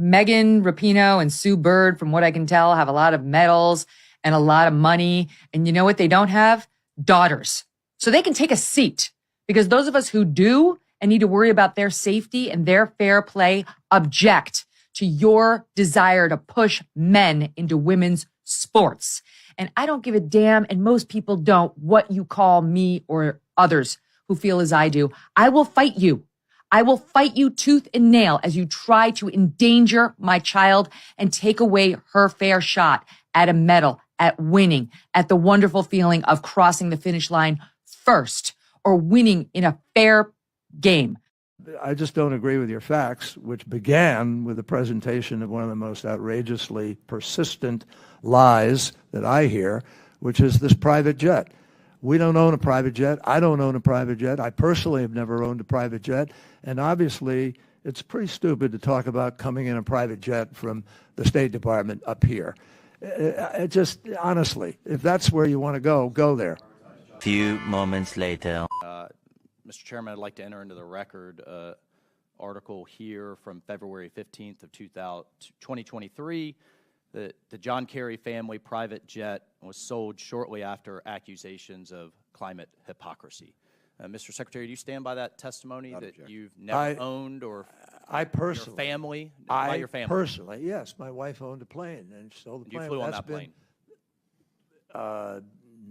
Megan Rapinoe and Sue Bird, from what I can tell, have a lot of medals and a lot of money. And you know what they don't have? Daughters. So they can take a seat, because those of us who do and need to worry about their safety and their fair play object to your desire to push men into women's sports. And I don't give a damn, and most people don't, what you call me or others who feel as I do. I will fight you. I will fight you tooth and nail as you try to endanger my child and take away her fair shot at a medal, at winning, at the wonderful feeling of crossing the finish line first or winning in a fair game. I just don't agree with your facts, which began with the presentation of one of the most outrageously persistent lies that I hear, which is this private jet. We don't own a private jet. I don't own a private jet. I personally have never owned a private jet. And obviously, it's pretty stupid to talk about coming in a private jet from the State Department up here. It just, honestly, if that's where you want to go, go there. A few moments later. Mr. Chairman, I'd like to enter into the record article here from February 15th of 2023 that the John Kerry family private jet was sold shortly after accusations of climate hypocrisy. Mr. Secretary, do you stand by that testimony that you've never owned or I personally, your family? by your family? Personally, yes. My wife owned a plane and she sold the plane. You flew on that plane?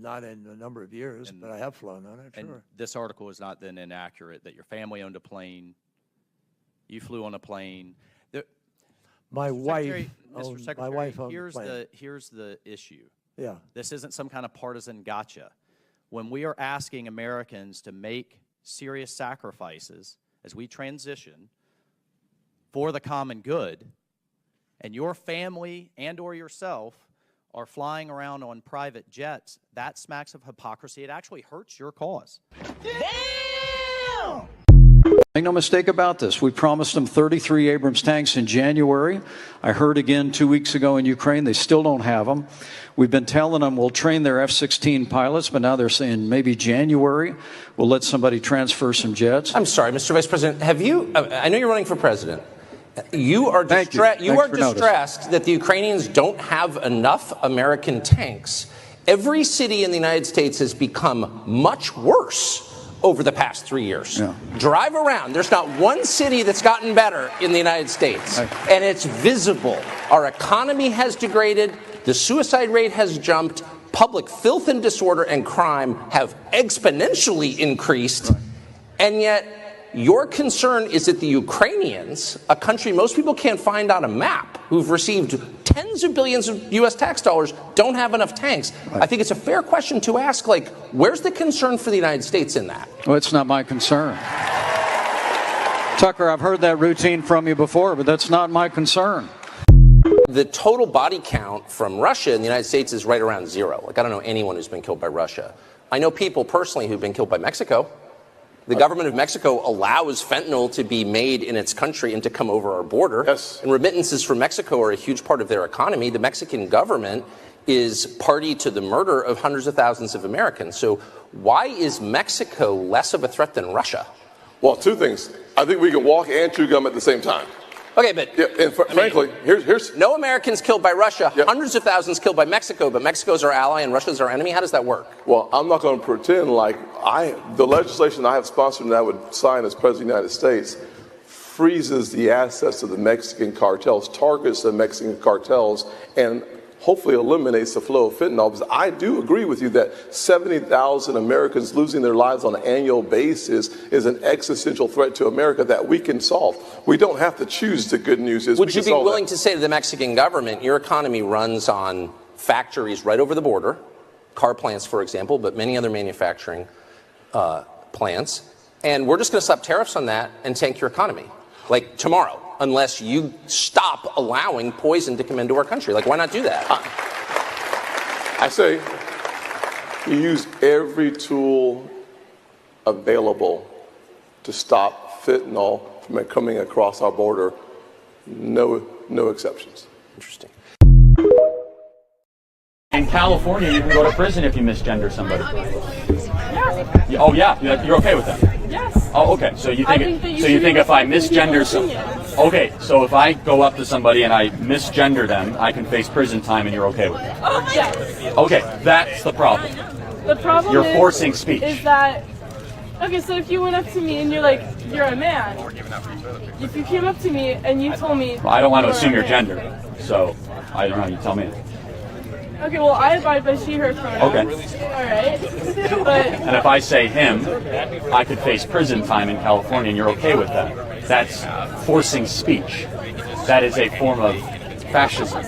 Not in a number of years, but I have flown on it, and sure. This article is not then inaccurate, that your family owned a plane, you flew on a plane. My wife Mr. Secretary, my wife owned a plane. Here's the issue. Yeah. This isn't some kind of partisan gotcha. When we are asking Americans to make serious sacrifices as we transition for the common good, and your family and or yourself are flying around on private jets, that smacks of hypocrisy. It actually hurts your cause. Damn! Make no mistake about this. We promised them 33 Abrams tanks in January. I heard again 2 weeks ago in Ukraine, they still don't have them. We've been telling them we'll train their F-16 pilots, but now they're saying maybe January we'll let somebody transfer some jets. I'm sorry, Mr. Vice President, have you, I know you're running for president. You are distressed that the Ukrainians don't have enough American tanks. Every city in the United States has become much worse over the past 3 years. Yeah. Drive around. There's not one city that's gotten better in the United States. And it's visible. Our economy has degraded. The suicide rate has jumped. Public filth and disorder and crime have exponentially increased. And yet, your concern is that the Ukrainians, a country most people can't find on a map, who've received tens of billions of U.S. tax dollars, don't have enough tanks. I think it's a fair question to ask, like, where's the concern for the United States in that? Well, it's not my concern. Tucker, I've heard that routine from you before, but that's not my concern. The total body count from Russia in the United States is right around zero. Like, I don't know anyone who's been killed by Russia. I know people personally who've been killed by Mexico. The government of Mexico allows fentanyl to be made in its country and to come over our border. Yes. And remittances from Mexico are a huge part of their economy. The Mexican government is party to the murder of hundreds of thousands of Americans. So why is Mexico less of a threat than Russia? Well, two things. I think we can walk and chew gum at the same time. Okay, but frankly, here's no Americans killed by Russia, hundreds of thousands killed by Mexico, but Mexico's our ally and Russia's our enemy. How does that work? Well, I'm not going to pretend like the legislation I have sponsored and I would sign as President of the United States freezes the assets of the Mexican cartels, targets the Mexican cartels, and hopefully eliminates the flow of fentanyl. Because I do agree with you that 70,000 Americans losing their lives on an annual basis is an existential threat to America that we can solve. We don't have to choose the good news. Would you be willing to say to the Mexican government, your economy runs on factories right over the border, car plants, for example, but many other manufacturing plants, and we're just going to slap tariffs on that and tank your economy, like tomorrow, unless you stop allowing poison to come into our country? Like, why not do that? I say you use every tool available to stop fentanyl from coming across our border. No exceptions. Interesting. In California, you can go to prison if you misgender somebody. Oh, yeah, you're okay with that? Yes. Oh, okay. So you think, think that you so you should think be if I listening to misgender people's some, okay, so if I go up to somebody and I misgender them, I can face prison time and you're okay with it? Yes. Okay, that's the problem. The problem You're forcing speech. is that, okay, so if you went up to me and you're like, you're a man. If you came up to me and you told me. Well, I don't want to you were assume a your man. gender, so I don't know. You tell me. Okay, well, I abide by she, her pronouns. Okay. All right. But And if I say him, I could face prison time in California, and you're okay with that. That's forcing speech. That is a form of fascism.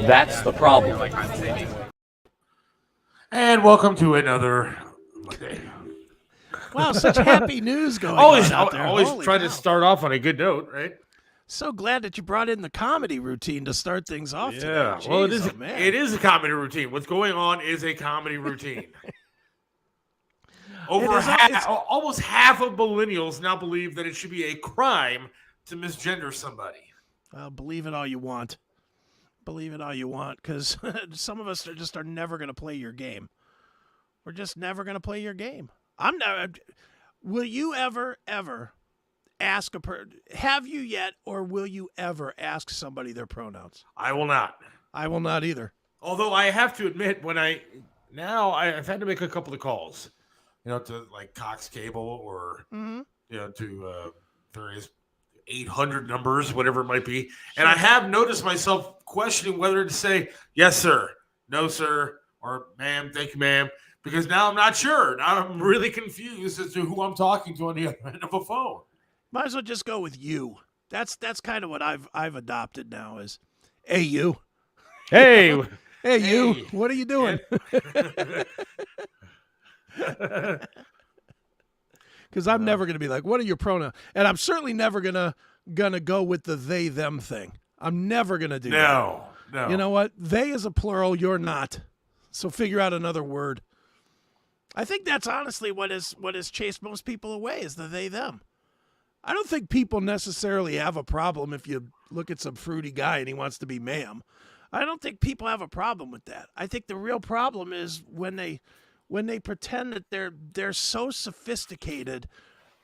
That's the problem. And welcome to another Monday. Wow, such happy news going on out there. Always Holy try cow. to start off on a good note, right? So glad that you brought in the comedy routine to start things off today. Yeah, well, Jeez, oh, man. it is a comedy routine. What's going on is a comedy routine. Almost half of millennials now believe that it should be a crime to misgender somebody. Well, believe it all you want. Believe it all you want, because some of us are never going to play your game. We're just never going to play your game. I'm never. Will you ever ask have you yet, or will you ever ask somebody their pronouns? I will not. I will not either. Although I have to admit, I've had to make a couple of calls, to like Cox Cable or to various 800 numbers, whatever it might be, and I have noticed myself questioning whether to say yes, sir, no, sir, or ma'am, thank you, ma'am, because now I'm not sure. Now I'm really confused as to who I'm talking to on the other end of a phone. Might as well just go with you. That's kind of what I've adopted now is, hey you, Hey, hey you, what are you doing? Because I'm never going to be like, what are your pronouns? And I'm certainly never gonna go with the they them thing. I'm never gonna do that. No. You know what? They is a plural. You're not. So figure out another word. I think that's honestly what has chased most people away is the they them. I don't think people necessarily have a problem if you look at some fruity guy and he wants to be ma'am. I don't think people have a problem with that. I think the real problem is when they pretend that they're so sophisticated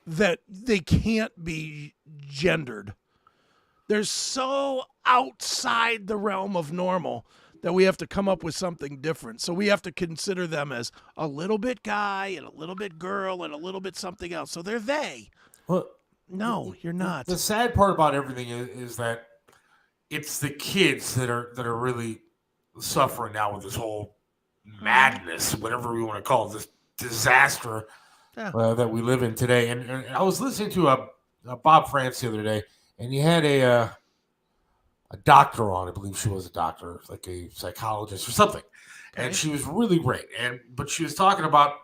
that they can't be gendered. They're so outside the realm of normal that we have to come up with something different. So we have to consider them as a little bit guy and a little bit girl and a little bit something else. So they're they. Well, no, you're not. The sad part about everything is that it's the kids that are really suffering now with this whole madness, whatever we want to call it, this disaster that we live in today. And I was listening to a Bob France the other day, and he had a doctor on. I believe she was a doctor, like a psychologist or something. Okay. And she was really great. But she was talking about,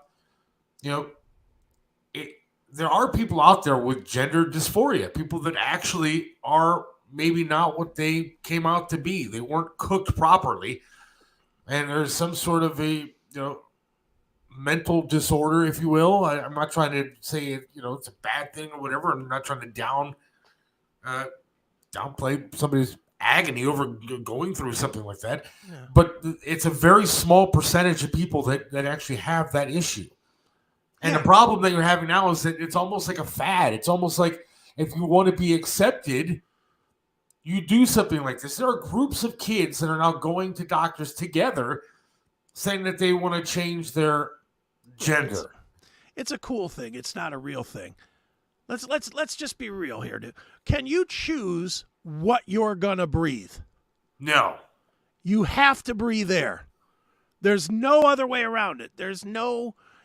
there are people out there with gender dysphoria, people that actually are maybe not what they came out to be. They weren't cooked properly. And there's some sort of a, mental disorder, if you will. I'm not trying to say, it's a bad thing or whatever. I'm not trying to downplay somebody's agony over going through something like that. Yeah. But it's a very small percentage of people that actually have that issue. And the problem that you're having now is that it's almost like a fad. It's almost like if you want to be accepted, you do something like this. There are groups of kids that are now going to doctors together saying that they want to change their gender. It's a cool thing. It's not a real thing. Let's just be real here, dude. Can you choose what you're going to breathe? No. You have to breathe air. There's no other way around it.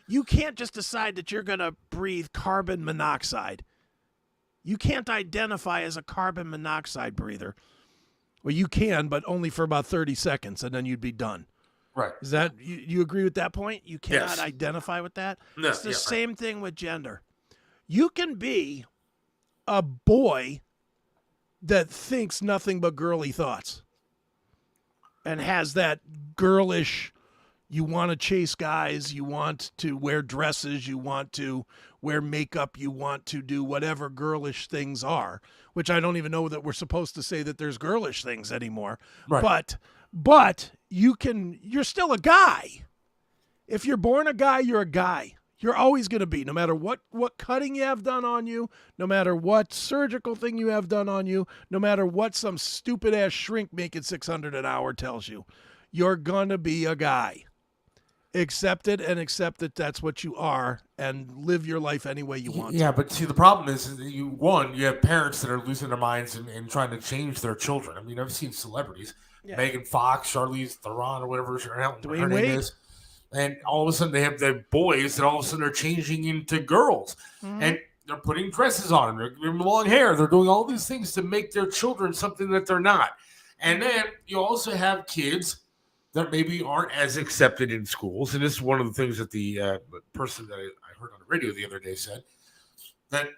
You can't just decide that you're going to breathe carbon monoxide. You can't identify as a carbon monoxide breather. Well, you can, but only for about 30 seconds, and then you'd be done. Right. Is that you agree with that point? You cannot identify with that? No, it's the same thing with gender. You can be a boy that thinks nothing but girly thoughts and has that girlish, you want to chase guys, you want to wear dresses, you want to wear makeup, you want to do whatever girlish things are, which I don't even know that we're supposed to say that there's girlish things anymore. Right. But you're still a guy. If you're born a guy, you're a guy. You're always going to be, no matter what cutting you have done on you, no matter what surgical thing you have done on you, no matter what some stupid-ass shrink making $600 an hour tells you. You're going to be a guy. Accept it and accept that that's what you are and live your life any way you want. Yeah, but see, the problem is you have parents that are losing their minds and trying to change their children. I mean, I've seen celebrities, Megan Fox, Charlize Theron, or whatever her name is. And all of a sudden they have their boys that all of a sudden are changing into girls. Mm-hmm. And they're putting dresses on them. They're giving them long hair. They're doing all these things to make their children something that they're not. And then you also have kids that maybe aren't as accepted in schools. And this is one of the things that the person that I heard on the radio the other day said, that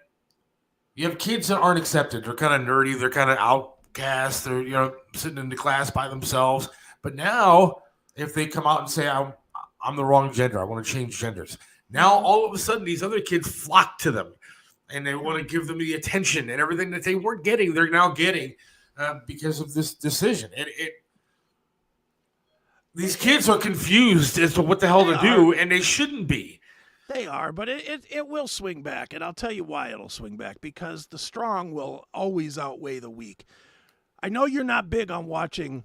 you have kids that aren't accepted. They're kind of nerdy. They're kind of outcast. They're, sitting in the class by themselves. But now if they come out and say, I'm the wrong gender, I want to change genders, now all of a sudden these other kids flock to them and they want to give them the attention and everything that they weren't getting, they're now getting because of this decision. These kids are confused as to what the hell to do, and they shouldn't be. They are, but it will swing back, and I'll tell you why it'll swing back, because the strong will always outweigh the weak. I know you're not big on watching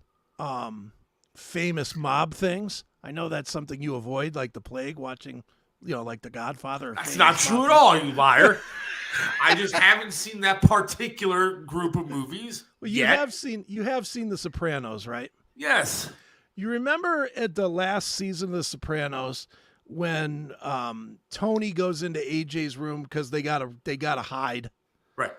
famous mob things. I know that's something you avoid, like the plague, watching, like The Godfather. That's not true at all, you liar. I just haven't seen that particular group of movies yet. You have seen The Sopranos, right? Yes. You remember at the last season of The Sopranos when Tony goes into AJ's room because they gotta hide, right?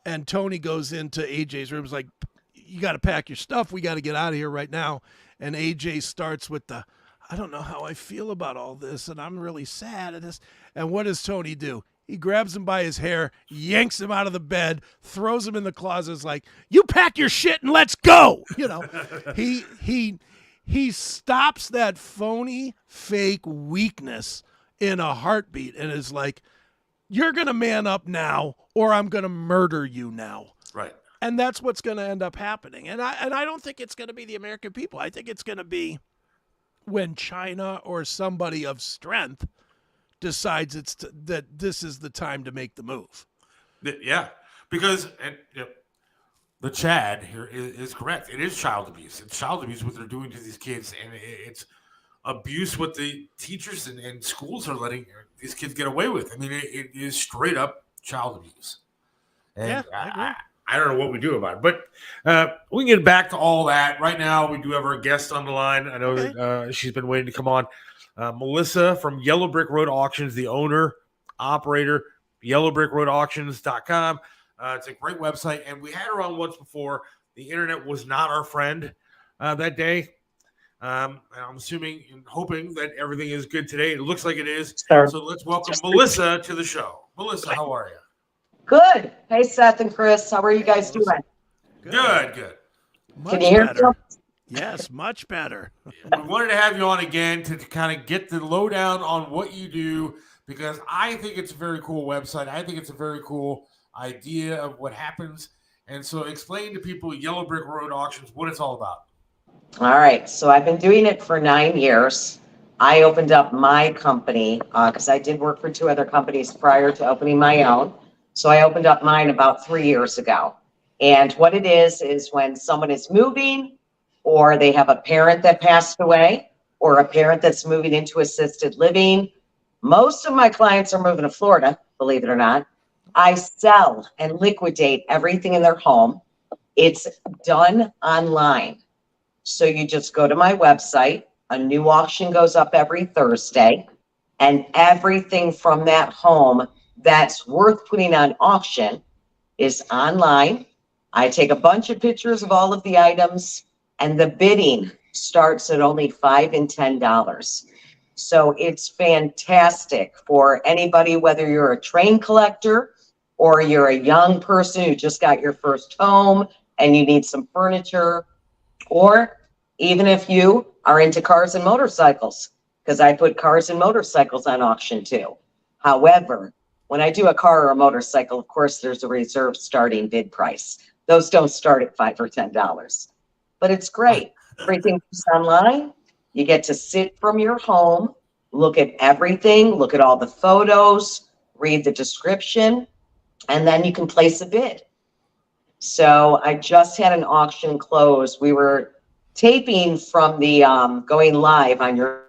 And Tony goes into AJ's room, is like, "You got to pack your stuff. We got to get out of here right now." And AJ starts with I don't know how I feel about all this, and I'm really sad at this. And what does Tony do? He grabs him by his hair, yanks him out of the bed, throws him in the closet, is like, "You pack your shit and let's go." He stops that phony, fake weakness in a heartbeat and is like, "You're going to man up now or I'm going to murder you now." Right. And that's what's going to end up happening. And I don't think it's going to be the American people. I think it's going to be when China or somebody of strength decides that this is the time to make the move. Yeah, because the Chad here is correct. It is child abuse. It's child abuse what they're doing to these kids, and it's abuse what the teachers and schools are letting these kids get away with. I mean, it is straight up child abuse. And yeah, I agree. I don't know what we do about it, but we can get back to all that. Right now, we do have our guest on the line. I know that she's been waiting to come on. Melissa from Yellow Brick Road Auctions, the owner, operator, yellowbrickroadauctions.com. It's a great website, and we had her on once before. The internet was not our friend that day. And I'm assuming and hoping that everything is good today. It looks like it is. Sure. So let's welcome Melissa to the show. Melissa, how are you? Good. Hey, Seth and Chris. How are you guys doing? Good. Much Can you hear better. me? Yes, much better. We wanted to have you on again to kind of get the lowdown on what you do, because I think it's a very cool website. I think it's a very cool idea of what happens. And so explain to people Yellow Brick Road Auctions, what it's all about. All right. So I've been doing it for 9 years. I opened up my company because I did work for 2 other companies prior to opening my own. So I opened up mine about 3 years ago. And what it is when someone is moving, or they have a parent that passed away, or a parent that's moving into assisted living. Most of my clients are moving to Florida, believe it or not. I sell and liquidate everything in their home. It's done online. So you just go to my website. A new auction goes up every Thursday, and everything from that home that's worth putting on auction is online. I take a bunch of pictures of all of the items, and the bidding starts at only $5 and $10. So it's fantastic for anybody, whether you're a train collector or you're a young person who just got your first home and you need some furniture, or even if you are into cars and motorcycles, because I put cars and motorcycles on auction too. However, when I do a car or a motorcycle, of course, there's a reserve starting bid price. Those don't start at $5 or $10, but it's great. Everything's online. You get to sit from your home look at everything, look at all the photos, read the description, and then you can place a bid. So I just had an auction close. We were taping from the going live on your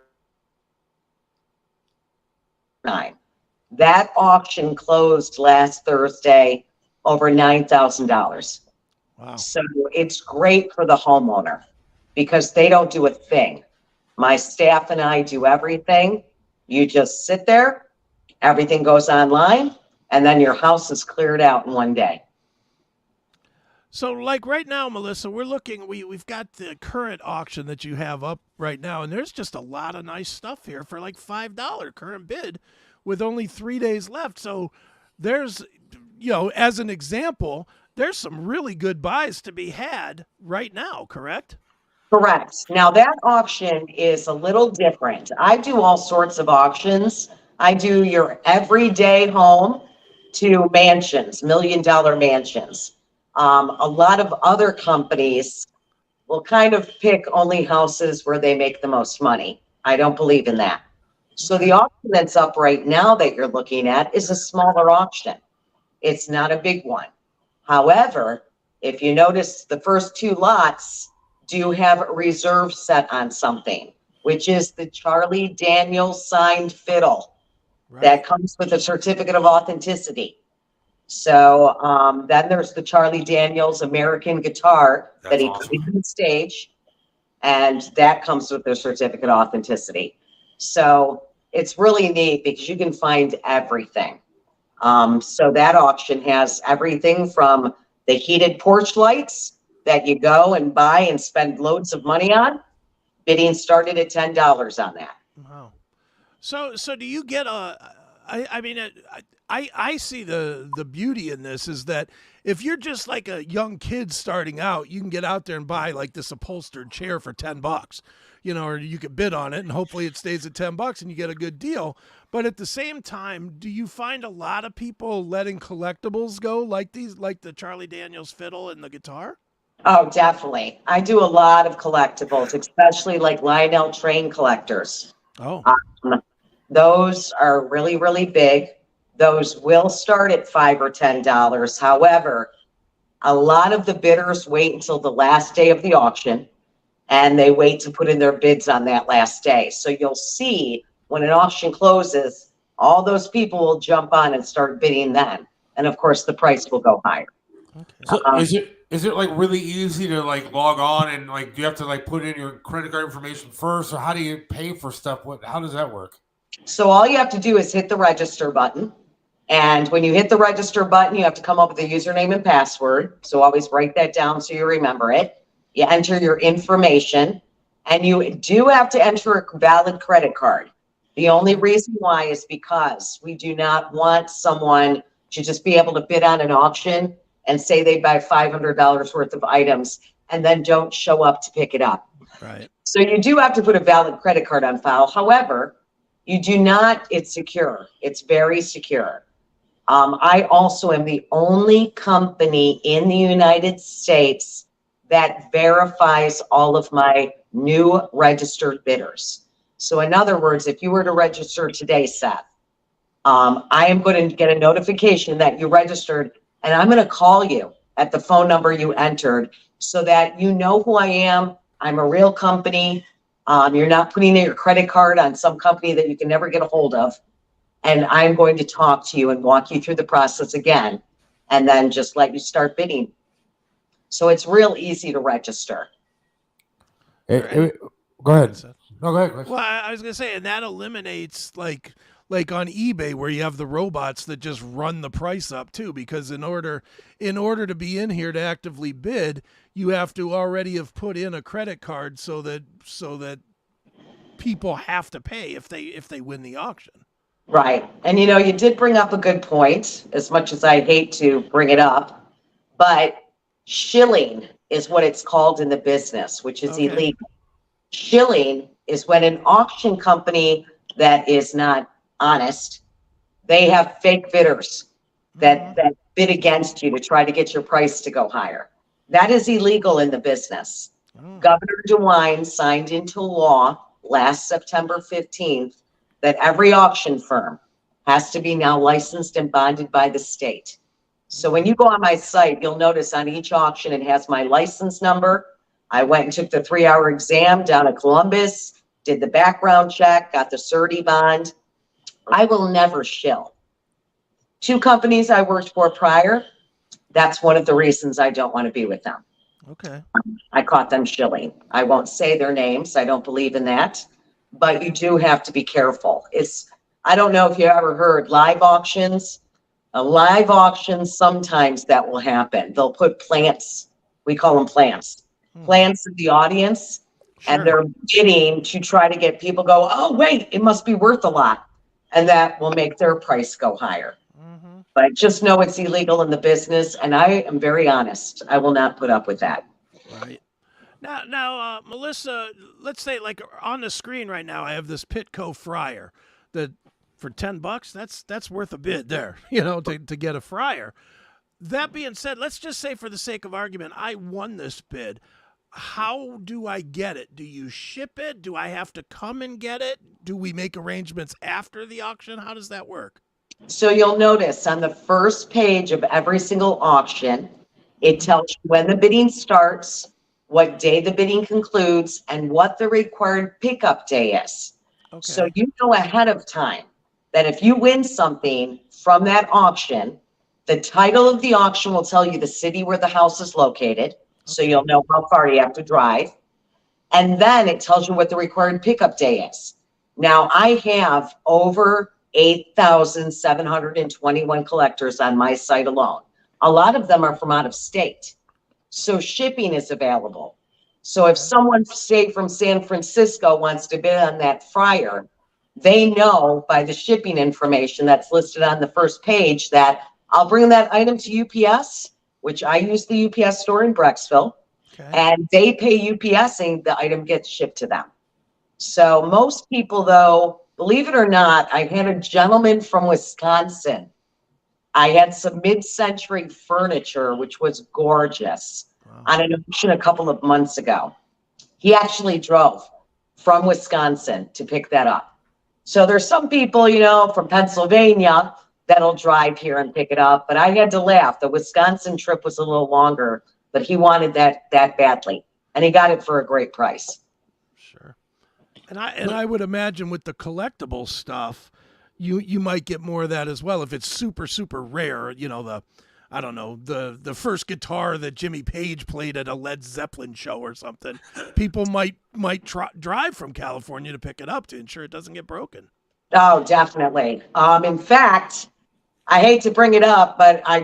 9. That auction closed last Thursday over $9,000. Wow. So it's great for the homeowner because they don't do a thing. My staff and I do everything. You just sit there, everything goes online, and then your house is cleared out in one day. So like right now, Melissa, we're looking, we've got the current auction that you have up right now, and there's just a lot of nice stuff here for like $5 current bid with only 3 days left. So there's, as an example, there's some really good buys to be had right now, correct? Correct. Now that auction is a little different. I do all sorts of auctions. I do your everyday home to mansions, $1 million mansions. A lot of other companies will kind of pick only houses where they make the most money. I don't believe in that. So the auction that's up right now that you're looking at is a smaller auction. It's not a big one. However, if you notice, the first 2 lots do have a reserve set on something, which is the Charlie Daniels signed fiddle that comes with a certificate of authenticity. So then there's the Charlie Daniels American guitar that he played on stage, and that comes with their certificate of authenticity. So it's really neat because you can find everything. So that auction has everything from the heated porch lights that you go and buy and spend loads of money on. Bidding started at $10 on that. Wow. So do you get I see the beauty in this is that if you're just like a young kid starting out, you can get out there and buy like this upholstered chair for $10, or you could bid on it and hopefully it stays at $10 and you get a good deal. But at the same time, do you find a lot of people letting collectibles go like the Charlie Daniels fiddle and the guitar? Oh, definitely. I do a lot of collectibles, especially like Lionel train collectors. Oh. Those are really, really big. Those will start at $5 or $10. However, a lot of the bidders wait until the last day of the auction, and they wait to put in their bids on that last day. So you'll see when an auction closes, all those people will jump on and start bidding then. And of course, the price will go higher. Okay. So is it like really easy to like log on and like do you have to like put in your credit card information first, or how do you pay for stuff? How does that work? So all you have to do is hit the register button. And when you hit the register button, you have to come up with a username and password. So always write that down so you remember it. You enter your information, and you do have to enter a valid credit card. The only reason why is because we do not want someone to just be able to bid on an auction and say they buy $500 worth of items and then don't show up to pick it up. Right. So you do have to put a valid credit card on file. However, you do not, it's secure. It's very secure. I also am the only company in the United States that verifies all of my new registered bidders. So in other words, if you were to register today, Seth, I am going to get a notification that you registered, and I'm going to call you at the phone number you entered so that you know who I am. I'm a real company. You're not putting in your credit card on some company that you can never get a hold of. And I'm going to talk to you and walk you through the process again, and then just let you start bidding. So it's real easy to register. Go ahead. No, go ahead. Well, I was gonna say, and that eliminates like on eBay where you have the robots that just run the price up too, because in order to be in here to actively bid, you have to already have put in a credit card so that people have to pay if they win the auction. Right. And you did bring up a good point, as much as I hate to bring it up, but shilling is what it's called in the business, which is illegal. Shilling is when an auction company that is not honest, they have fake bidders that bid against you to try to get your price to go higher. That is illegal in the business. Governor DeWine signed into law last September 15th that every auction firm has to be now licensed and bonded by the state. So when you go on my site, you'll notice on each auction, it has my license number. I went and took the 3-hour exam down at Columbus, did the background check, got the surety bond. I will never shill. 2 companies I worked for prior, that's one of the reasons I don't want to be with them. Okay. I caught them shilling. I won't say their names. I don't believe in that. But you do have to be careful. I don't know if you ever heard live auctions. A live auction, sometimes that will happen. They'll put plants, we call them plants in the audience, and they're bidding to try to get people go, oh, wait, it must be worth a lot. And that will make their price go higher. But just know it's illegal in the business, and I am very honest. I will not put up with that. Right. Now, Melissa, let's say like on the screen right now, I have this Pitco fryer that for $10, that's worth a bid there, to get a fryer. That being said, let's just say for the sake of argument, I won this bid. How do I get it? Do you ship it? Do I have to come and get it? Do we make arrangements after the auction? How does that work? So you'll notice on the first page of every single auction, it tells you when the bidding starts, what day the bidding concludes, and what the required pickup day is. Okay. So you know ahead of time that if you win something from that auction, the title of the auction will tell you the city where the house is located. So you'll know how far you have to drive. And then it tells you what the required pickup day is. Now I have over 8,721 collectors on my site alone. A lot of them are from out of state. So shipping is available. So if someone, say from San Francisco, wants to bid on that fryer, they know by the shipping information that's listed on the first page that I'll bring that item to UPS, which I use the UPS store in Brecksville, and they pay UPS and the item gets shipped to them. So most people, though, believe it or not, I had a gentleman from Wisconsin. I had some mid-century furniture, which was gorgeous, on an auction a couple of months ago. He actually drove from Wisconsin to pick that up. So there's some people, from Pennsylvania that'll drive here and pick it up. But I had to laugh. The Wisconsin trip was a little longer, but he wanted that badly. And he got it for a great price. Sure. And I would imagine with the collectible stuff, you might get more of that as well. If it's super, super rare, the first guitar that Jimmy Page played at a Led Zeppelin show or something, people might drive from California to pick it up to ensure it doesn't get broken. Oh, definitely. In fact, I hate to bring it up, but I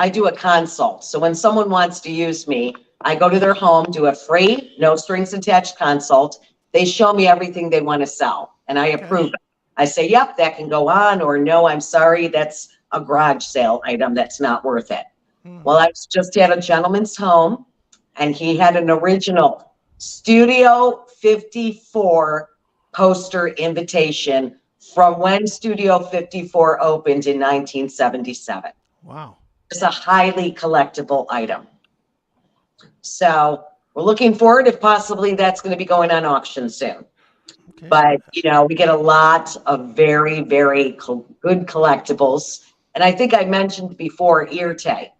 do a consult. So when someone wants to use me, I go to their home, do a free, no strings attached consult. They show me everything they want to sell, and I approve it. I say, yep, that can go on, or no, I'm sorry, that's a garage sale item that's not worth it. Well, I just had a gentleman's home, and he had an original Studio 54 poster invitation from when Studio 54 opened in 1977. Wow. It's a highly collectible item. So we're looking forward if possibly that's going to be going on auction soon. Okay. But, we get a lot of very, very good collectibles. And I think I mentioned before, Irte.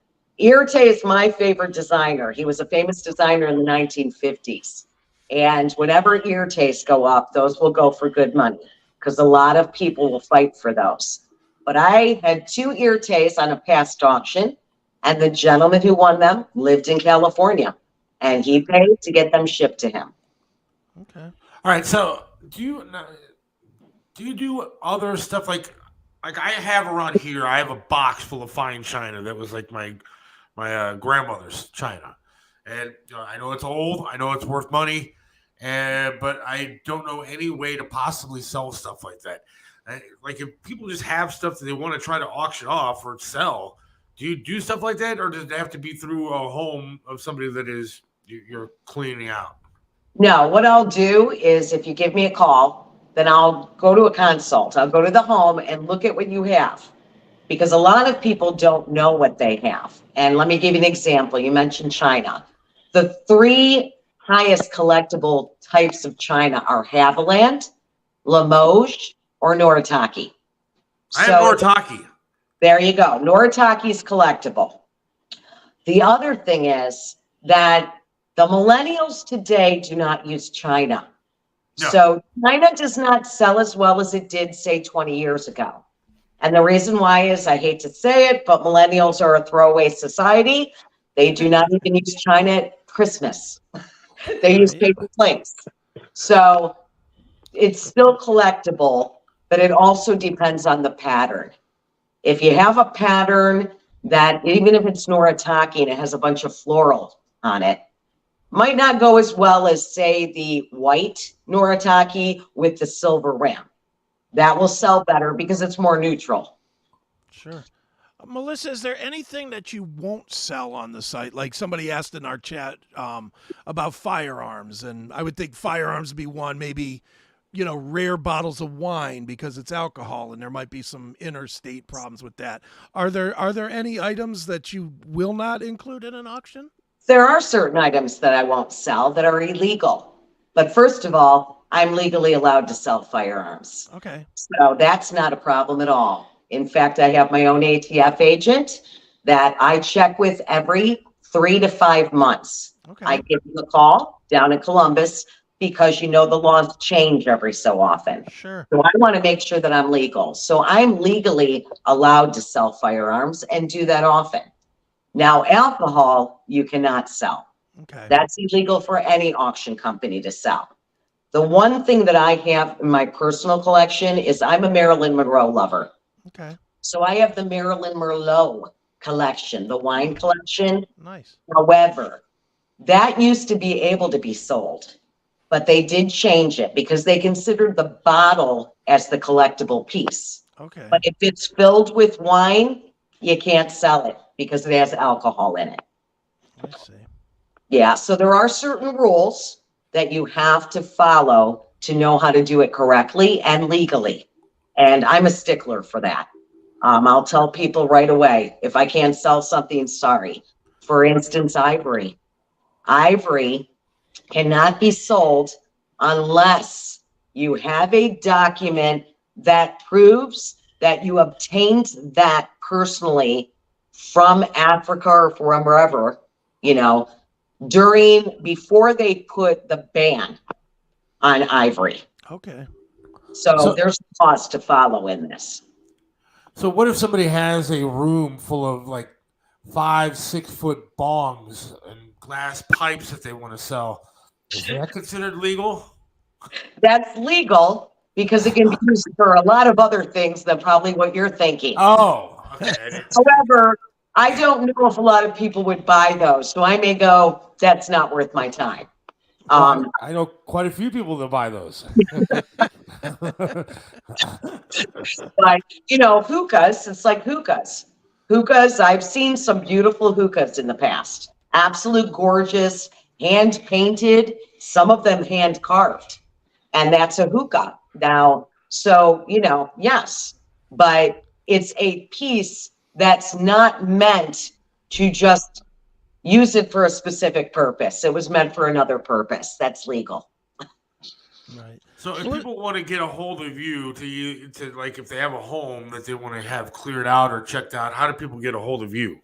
Irte is my favorite designer. He was a famous designer in the 1950s. And whenever Irtes go up, those will go for good money because a lot of people will fight for those. But I had 2 Irtes on a past auction, and the gentleman who won them lived in California, and he paid to get them shipped to him. Okay. All right. So do you do other stuff like I have around here? I have a box full of fine china that was like my grandmother's china, and I know it's old. I know it's worth money, but I don't know any way to possibly sell stuff like that. Like if people just have stuff that they want to try to auction off or sell, do you do stuff like that, or does it have to be through a home of somebody that is you're cleaning out? No, what I'll do is if you give me a call, then I'll go to a consult. I'll go to the home and look at what you have, because a lot of people don't know what they have. And let me give you an example. You mentioned china. The 3 highest collectible types of china are Haviland, Limoges, or Noritake. I have Noritake. There you go. Noritake is collectible. The other thing is that the millennials today do not use China. No. So China does not sell as well as it did, say, 20 years ago. And the reason why is, I hate to say it, but millennials are a throwaway society. They do not even use China at Christmas. They use paper plates. So it's still collectible, but it also depends on the pattern. If you have a pattern that, even if it's Noritake and it has a bunch of floral on it, might not go as well as, say, the white Noritake with the silver rim. That will sell better because it's more neutral. Sure. Melissa, is there anything that you won't sell on the site? Like somebody asked in our chat about firearms, and I would think firearms would be one, maybe, you know, rare bottles of wine because it's alcohol and there might be some interstate problems with that. Are there any items that you will not include in an auction? There are certain items that I won't sell that are illegal. But first of all, I'm legally allowed to sell firearms. Okay. So that's not a problem at all. In fact, I have my own ATF agent that I check with every 3 to 5 months. Okay. I give them a call down in Columbus because, you know, the laws change every so often. Sure. So I want to make sure that I'm legal. So I'm legally allowed to sell firearms and do that often. Now, alcohol, you cannot sell. Okay. That's illegal for any auction company to sell. The one thing that I have in my personal collection is I'm a Marilyn Monroe lover. Okay. So I have the Marilyn Merlot collection, the wine collection. Nice. However, that used to be able to be sold, but they did change it because they considered the bottle as the collectible piece. Okay. But if it's filled with wine, you can't sell it because it has alcohol in it. I see. Yeah, so there are certain rules that you have to follow to know how to do it correctly and legally. And I'm a stickler for that. I'll tell people right away, if I can't sell something, sorry. For instance, ivory. Ivory cannot be sold unless you have a document that proves that you obtained that personally from Africa or from wherever, you know, before they put the ban on ivory. Okay. So there's laws to follow in this. So what if somebody has a room full of like 5-6 foot bongs and glass pipes that they want to sell? Is that considered legal? That's legal because it can be used for a lot of other things than probably what you're thinking. Oh, okay. However, I don't know if a lot of people would buy those. So I may go, that's not worth my time. Well, I know quite a few people that buy those. But, you know, hookahs, it's like hookahs. Hookahs, I've seen some beautiful hookahs in the past. Absolute gorgeous, hand painted, some of them hand carved. And that's a hookah. Now, so, you know, yes, but it's a piece that's not meant to just use it for a specific purpose. It was meant for another purpose. That's legal. Right. So if people want to get a hold of you to like, if they have a home that they want to have cleared out or checked out, how do people get a hold of you?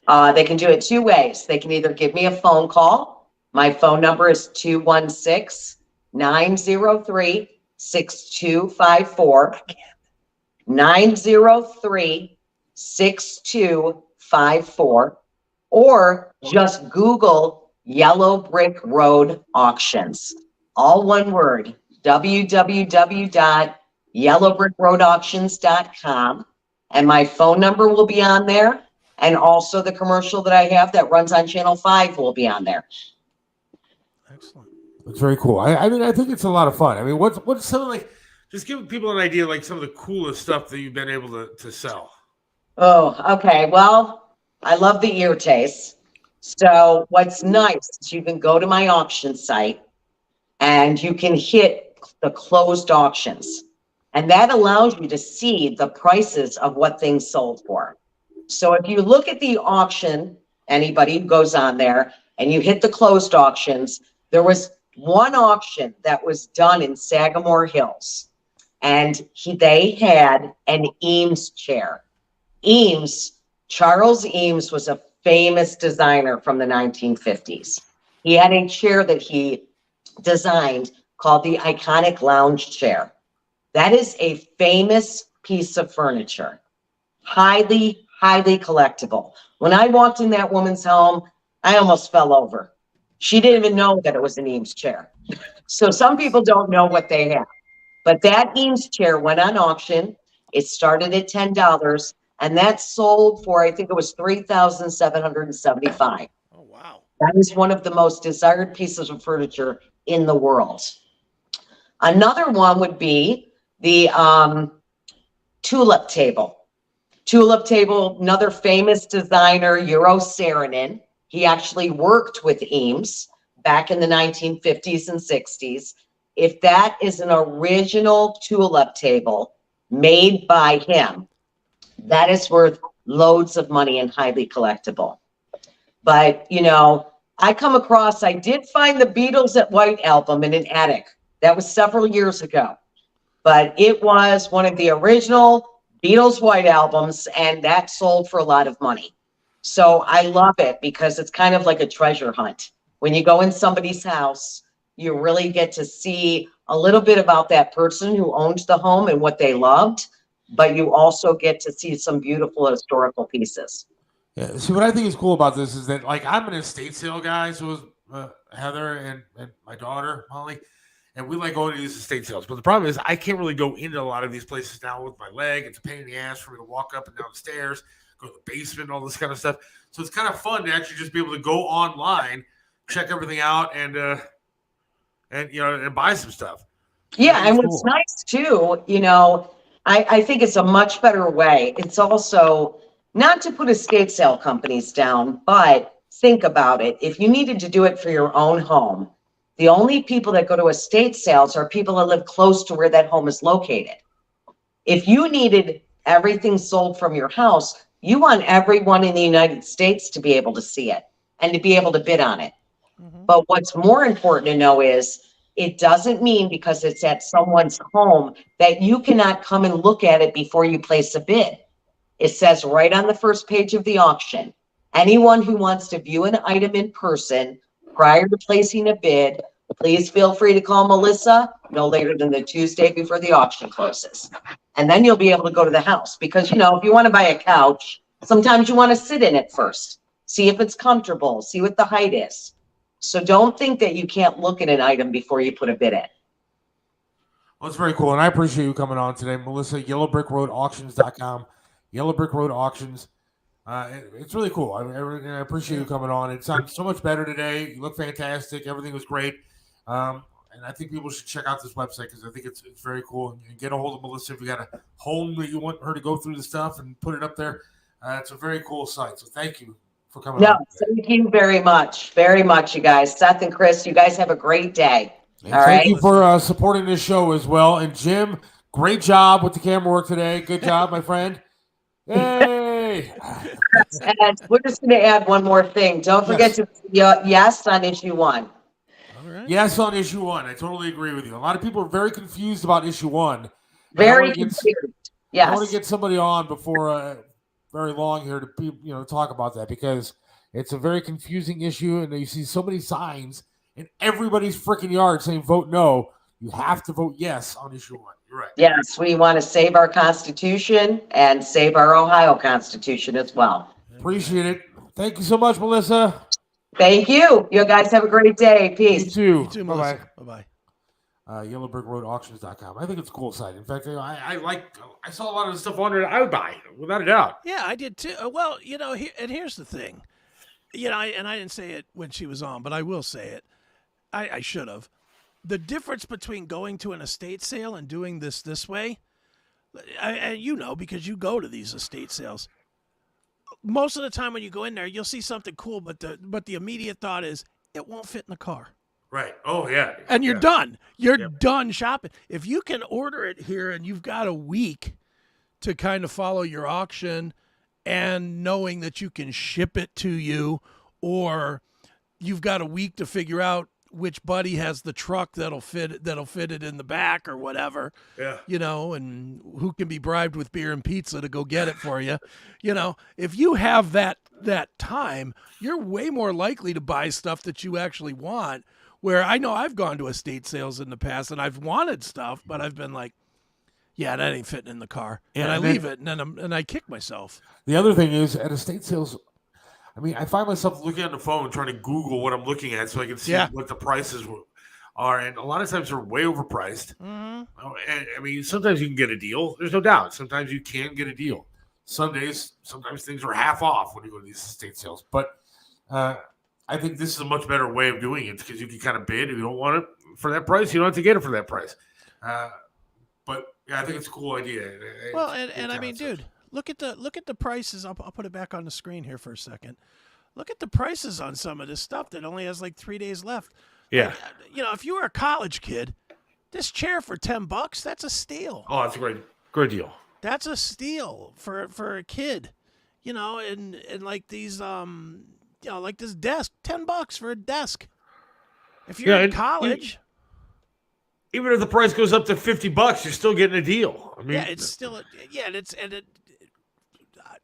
They can do it 2 ways. They can either give me a phone call. My phone number is 216-903-6254. 903-6254. Or just Google Yellow Brick Road Auctions. All one word, www.yellowbrickroadauctions.com. And my phone number will be on there. And also the commercial that I have that runs on Channel 5 will be on there. Excellent. That's very cool. I mean, I think it's a lot of fun. I mean, what's something like, just give people an idea, like some of the coolest stuff that you've been able to sell. Oh, okay. Well, I love the ear taste. So what's nice is you can go to my auction site and you can hit the closed auctions. And that allows you to see the prices of what things sold for. So if you look at the auction, anybody who goes on there and you hit the closed auctions, there was one auction that was done in Sagamore Hills. and they had an Eames chair. Charles Eames was a famous designer from the 1950s. He had a chair that he designed called the iconic lounge chair. That is a famous piece of furniture. Highly, highly collectible. When I walked in that woman's home, I almost fell over. She didn't even know that it was an Eames chair. So some people don't know what they have. But that Eames chair went on auction. It started at $10, and that sold for, I think it was $3,775. Oh, wow. That is one of the most desired pieces of furniture in the world. Another one would be the tulip table. Tulip table, another famous designer, Euro Saarinen. He actually worked with Eames back in the 1950s and 60s. If that is an original tulip table made by him, that is worth loads of money and highly collectible. But, you know, I did find the Beatles at White album in an attic. That was several years ago. But it was one of the original Beatles White albums, and that sold for a lot of money. So I love it because it's kind of like a treasure hunt. When you go in somebody's house, you really get to see a little bit about that person who owned the home and what they loved, but you also get to see some beautiful historical pieces. Yeah. See, what I think is cool about this is that, like, I'm an estate sale guy, so is Heather and my daughter, Molly, and we like going to these estate sales. But the problem is I can't really go into a lot of these places now with my leg. It's a pain in the ass for me to walk up and down the stairs, go to the basement, all this kind of stuff. So it's kind of fun to actually just be able to go online, check everything out, and you know, and buy some stuff. Yeah, and what's nice too, you know, I think it's a much better way. It's also not to put estate sale companies down, but think about it. If you needed to do it for your own home, the only people that go to estate sales are people that live close to where that home is located. If you needed everything sold from your house, you want everyone in the United States to be able to see it and to be able to bid on it. But what's more important to know is it doesn't mean because it's at someone's home that you cannot come and look at it before you place a bid. It says right on the first page of the auction, anyone who wants to view an item in person prior to placing a bid, please feel free to call Melissa no later than the Tuesday before the auction closes. And then you'll be able to go to the house because, you know, if you want to buy a couch, sometimes you want to sit in it first, see if it's comfortable, see what the height is. So don't think that you can't look at an item before you put a bid in. Well, it's very cool, and I appreciate you coming on today, Melissa. YellowBrickRoadAuctions.com. Yellow Brick Road Auctions. It's really cool. I appreciate you coming on. It sounds so much better today. You look fantastic. Everything was great. And I think people should check out this website because I think it's very cool. And get a hold of Melissa if you got a home that you want her to go through the stuff and put it up there. It's a very cool site. So thank you for coming on today. Thank you very much, you guys. Seth and Chris, you guys have a great day. And thank you for supporting this show as well. And Jim, great job with the camera work today. Good job, my friend. Yay! And we're just going to add one more thing. Don't forget to yes on issue 1. All right. Yes on issue 1. I totally agree with you. A lot of people are very confused about issue 1. Very confused. Yes. I want to get somebody on before very long here to talk about that because it's a very confusing issue, and you see so many signs in everybody's freaking yard saying vote no. You have to vote yes on issue 1. You're right. Yes, we want to save our Constitution and save our Ohio Constitution as well. Appreciate it. Thank you so much, Melissa. Thank you. You guys have a great day. Peace. You too, Bye-bye. Bye-bye. YellowBrickRoadAuctions.com. I think it's a cool site. In fact, I saw a lot of the stuff on there that I would buy, without a doubt. Yeah, I did too. Well, and here's the thing. And I didn't say it when she was on, but I will say it. I should have. The difference between going to an estate sale and doing this way, because you go to these estate sales. Most of the time when you go in there, you'll see something cool, but the immediate thought is it won't fit in the car. Right. Oh, yeah. And you're done. You're done shopping. If you can order it here and you've got a week to kind of follow your auction and knowing that you can ship it to you, or you've got a week to figure out which buddy has the truck that'll fit it in the back or whatever. Yeah. You know, and who can be bribed with beer and pizza to go get it for you. You know, if you have that time, you're way more likely to buy stuff that you actually want. Where I know I've gone to estate sales in the past and I've wanted stuff, but I've been like, yeah, that ain't fitting in the car. Yeah, and I leave it and I kick myself. The other thing is at estate sales, I mean, I find myself looking on the phone trying to Google what I'm looking at so I can see what the prices are. And a lot of times they're way overpriced. Mm-hmm. And I mean, sometimes you can get a deal. There's no doubt. Sometimes you can get a deal. Sometimes things are half off when you go to these estate sales. But I think this is a much better way of doing it because you can kind of bid. If you don't want it for that price, you don't have to get it for that price. But yeah, I think it's a cool idea. Well, and I mean, dude, look at the prices. I'll put it back on the screen here for a second. Look at the prices on some of this stuff that only has like 3 days left. Yeah. Like, you know, if you were a college kid, this chair for $10, that's a steal. Oh, that's a great deal. That's a steal for a kid. You know, and like these you know, like this desk, $10 for a desk. If you're in college, even if the price goes up to $50, you're still getting a deal. I mean, yeah, it's still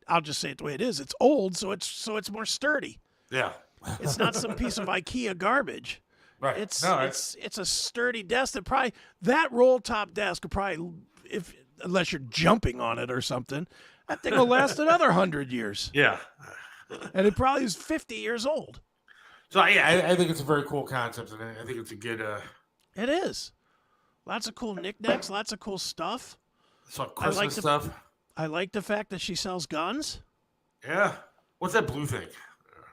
I'll just say it the way it is. It's old, so it's more sturdy. Yeah, it's not some piece of IKEA garbage. Right. It's a sturdy desk that roll top desk could probably, unless you're jumping on it or something, that thing will last another 100 years. Yeah. And it probably is 50 years old. So, yeah, I think it's a very cool concept, and I think it's a good... It is. Lots of cool knickknacks, lots of cool stuff. Some Christmas stuff. I like the fact that she sells guns. Yeah. What's that blue thing?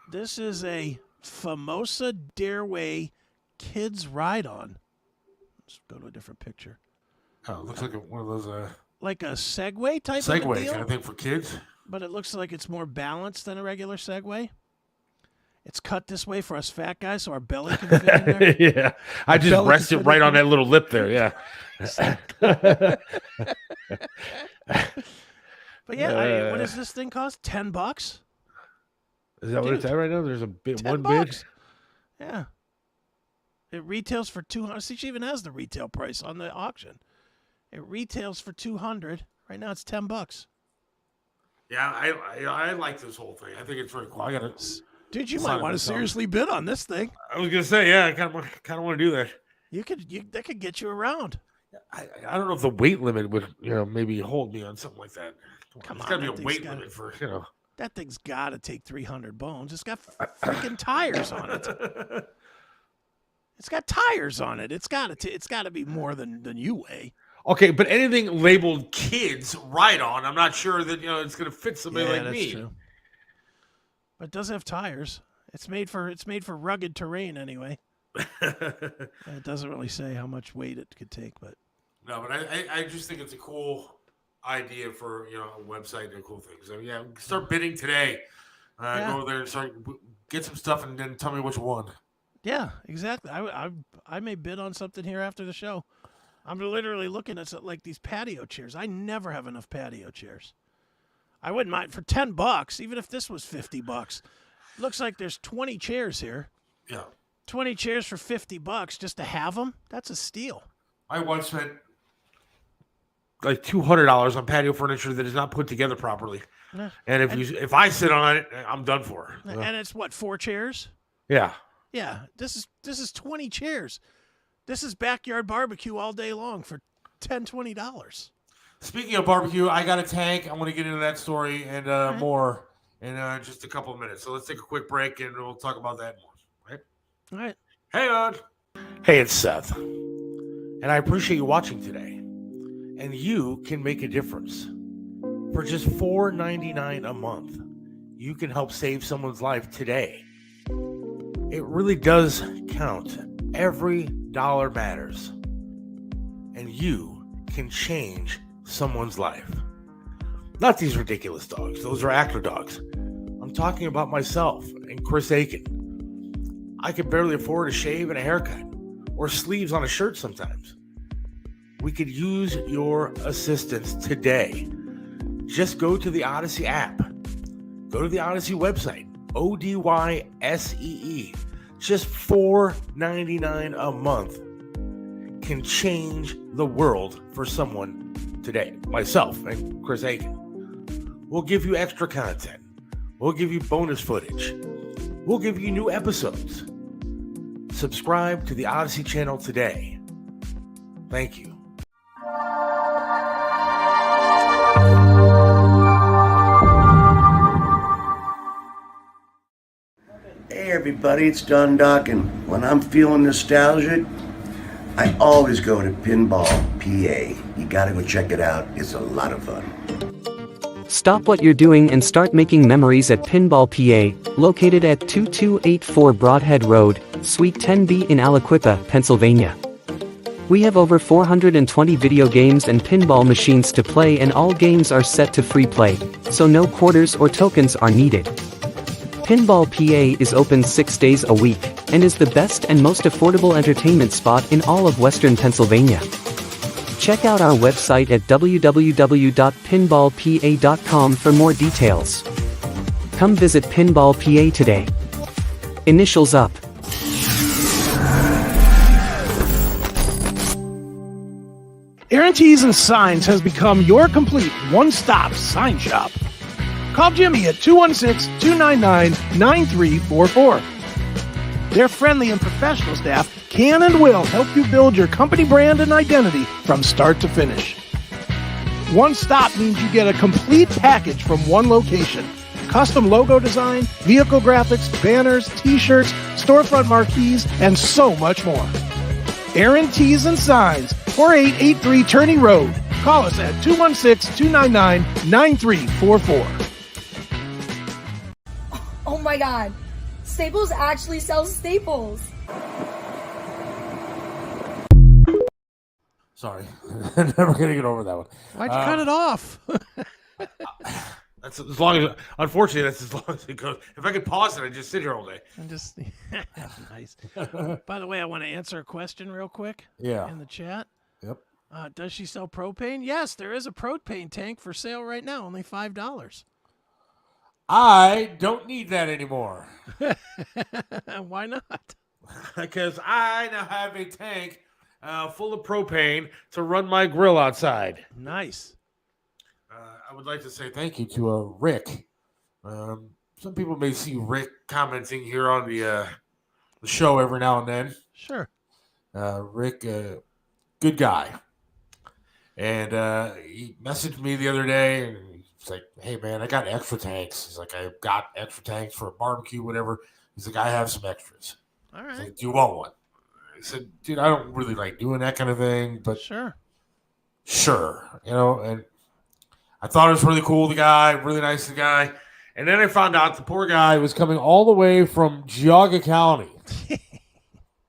This is a Famosa Dareway Kids Ride-On. Let's go to a different picture. Oh, it looks like one of those... like a Segway type of a deal? Segway kind of thing for kids? But it looks like it's more balanced than a regular Segway. It's cut this way for us fat guys so our belly can fit in there. Yeah. I just rested right on that little lip there, yeah. But yeah, what does this thing cost? $10? Is that what it's at right now? There's a bit one $10. bid? Yeah. It retails for $200. See, she even has the retail price on the auction. It retails for $200. Right now it's $10. Yeah, I like this whole thing. I think it's very cool. I gotta, dude, you might want to seriously bid on this thing. I was gonna say, yeah, I kind of want to do that. That could get you around. I don't know if the weight limit would, maybe hold me on something like that. Come on, there's got to be a weight limit for, That thing's got to take 300 bones. It's got freaking tires on it. It's got tires on it. It's got to be more than you weigh. Okay, but anything labeled kids ride-on, I'm not sure that it's going to fit somebody like that's me. True. But it does have tires. It's made for rugged terrain anyway. It doesn't really say how much weight it could take, but no, but I just think it's a cool idea for a website and cool things. So yeah, start bidding today. Go there and start get some stuff and then tell me what you want. Yeah, exactly. I may bid on something here after the show. I'm literally looking at like these patio chairs. I never have enough patio chairs. I wouldn't mind for $10, even if this was $50. Looks like there's 20 chairs here. Yeah. 20 chairs for $50 just to have them. That's a steal. I once spent like $200 on patio furniture that is not put together properly. Yeah. And if I sit on it, I'm done for. And it's what, 4 chairs? Yeah. Yeah. This is 20 chairs. This is backyard barbecue all day long for $10, $20. Speaking of barbecue, I got a tank. I'm going to get into that story and more in just a couple of minutes. So let's take a quick break and we'll talk about that more. Right? All right. Hey, on. Hey, it's Seth. And I appreciate you watching today. And you can make a difference. For just $4.99 a month, you can help save someone's life today. It really does count. Every dollar matters. And you can change someone's life. Not these ridiculous dogs. Those are actor dogs. I'm talking about myself and Chris Aiken. I can barely afford a shave and a haircut or sleeves on a shirt sometimes. We could use your assistance today. Just go to the Odyssey app. Go to the Odyssey website, ODYSEE. just $4.99 a month can change the world for someone today. Myself and Chris Hagan. We'll give you extra content. We'll give you bonus footage. We'll give you new episodes. Subscribe to the Odyssey channel today. Thank you. Hey everybody, it's Don Dockin. When I'm feeling nostalgic, I always go to Pinball PA. You gotta go check it out. It's a lot of fun. Stop what you're doing and start making memories at Pinball PA, located at 2284 Broadhead Road, Suite 10B in Aliquippa, Pennsylvania. We have over 420 video games and pinball machines to play, and all games are set to free play, so no quarters or tokens are needed. Pinball PA is open 6 days a week, and is the best and most affordable entertainment spot in all of Western Pennsylvania. Check out our website at www.pinballpa.com for more details. Come visit Pinball PA today. Initials up. Aaron Tees and Signs has become your complete one-stop sign shop. Call Jimmy at 216-299-9344. Their friendly and professional staff can and will help you build your company brand and identity from start to finish. One stop means you get a complete package from one location. Custom logo design, vehicle graphics, banners, t-shirts, storefront marquees, and so much more. Aaron Tees and Signs, 4883 Turney Road. Call us at 216-299-9344. Oh my God, Staples actually sells staples. Sorry. Never gonna get over that one. Why'd you cut it off? That's as long as, unfortunately, that's as long as it goes. If I could pause it, I'd just sit here all day. I'm just nice. By the way, I want to answer a question real quick. Yeah. In the chat. Yep. Does she sell propane? Yes, there is a propane tank for sale right now, only $5. I don't need that anymore. Why not? Because I now have a tank full of propane to run my grill outside. Nice. I would like to say thank you to Rick. Some people may see Rick commenting here on the show every now and then. Sure. Rick, good guy. And he messaged me the other day, and he's like, hey, man, I got extra tanks. He's like, I got extra tanks for a barbecue, whatever. He's like, I have some extras. All right. He's like, do you want one? I said, dude, I don't really like doing that kind of thing, but sure. You know, and I thought it was really cool, the guy, really nice, the guy. And then I found out the poor guy was coming all the way from Geauga County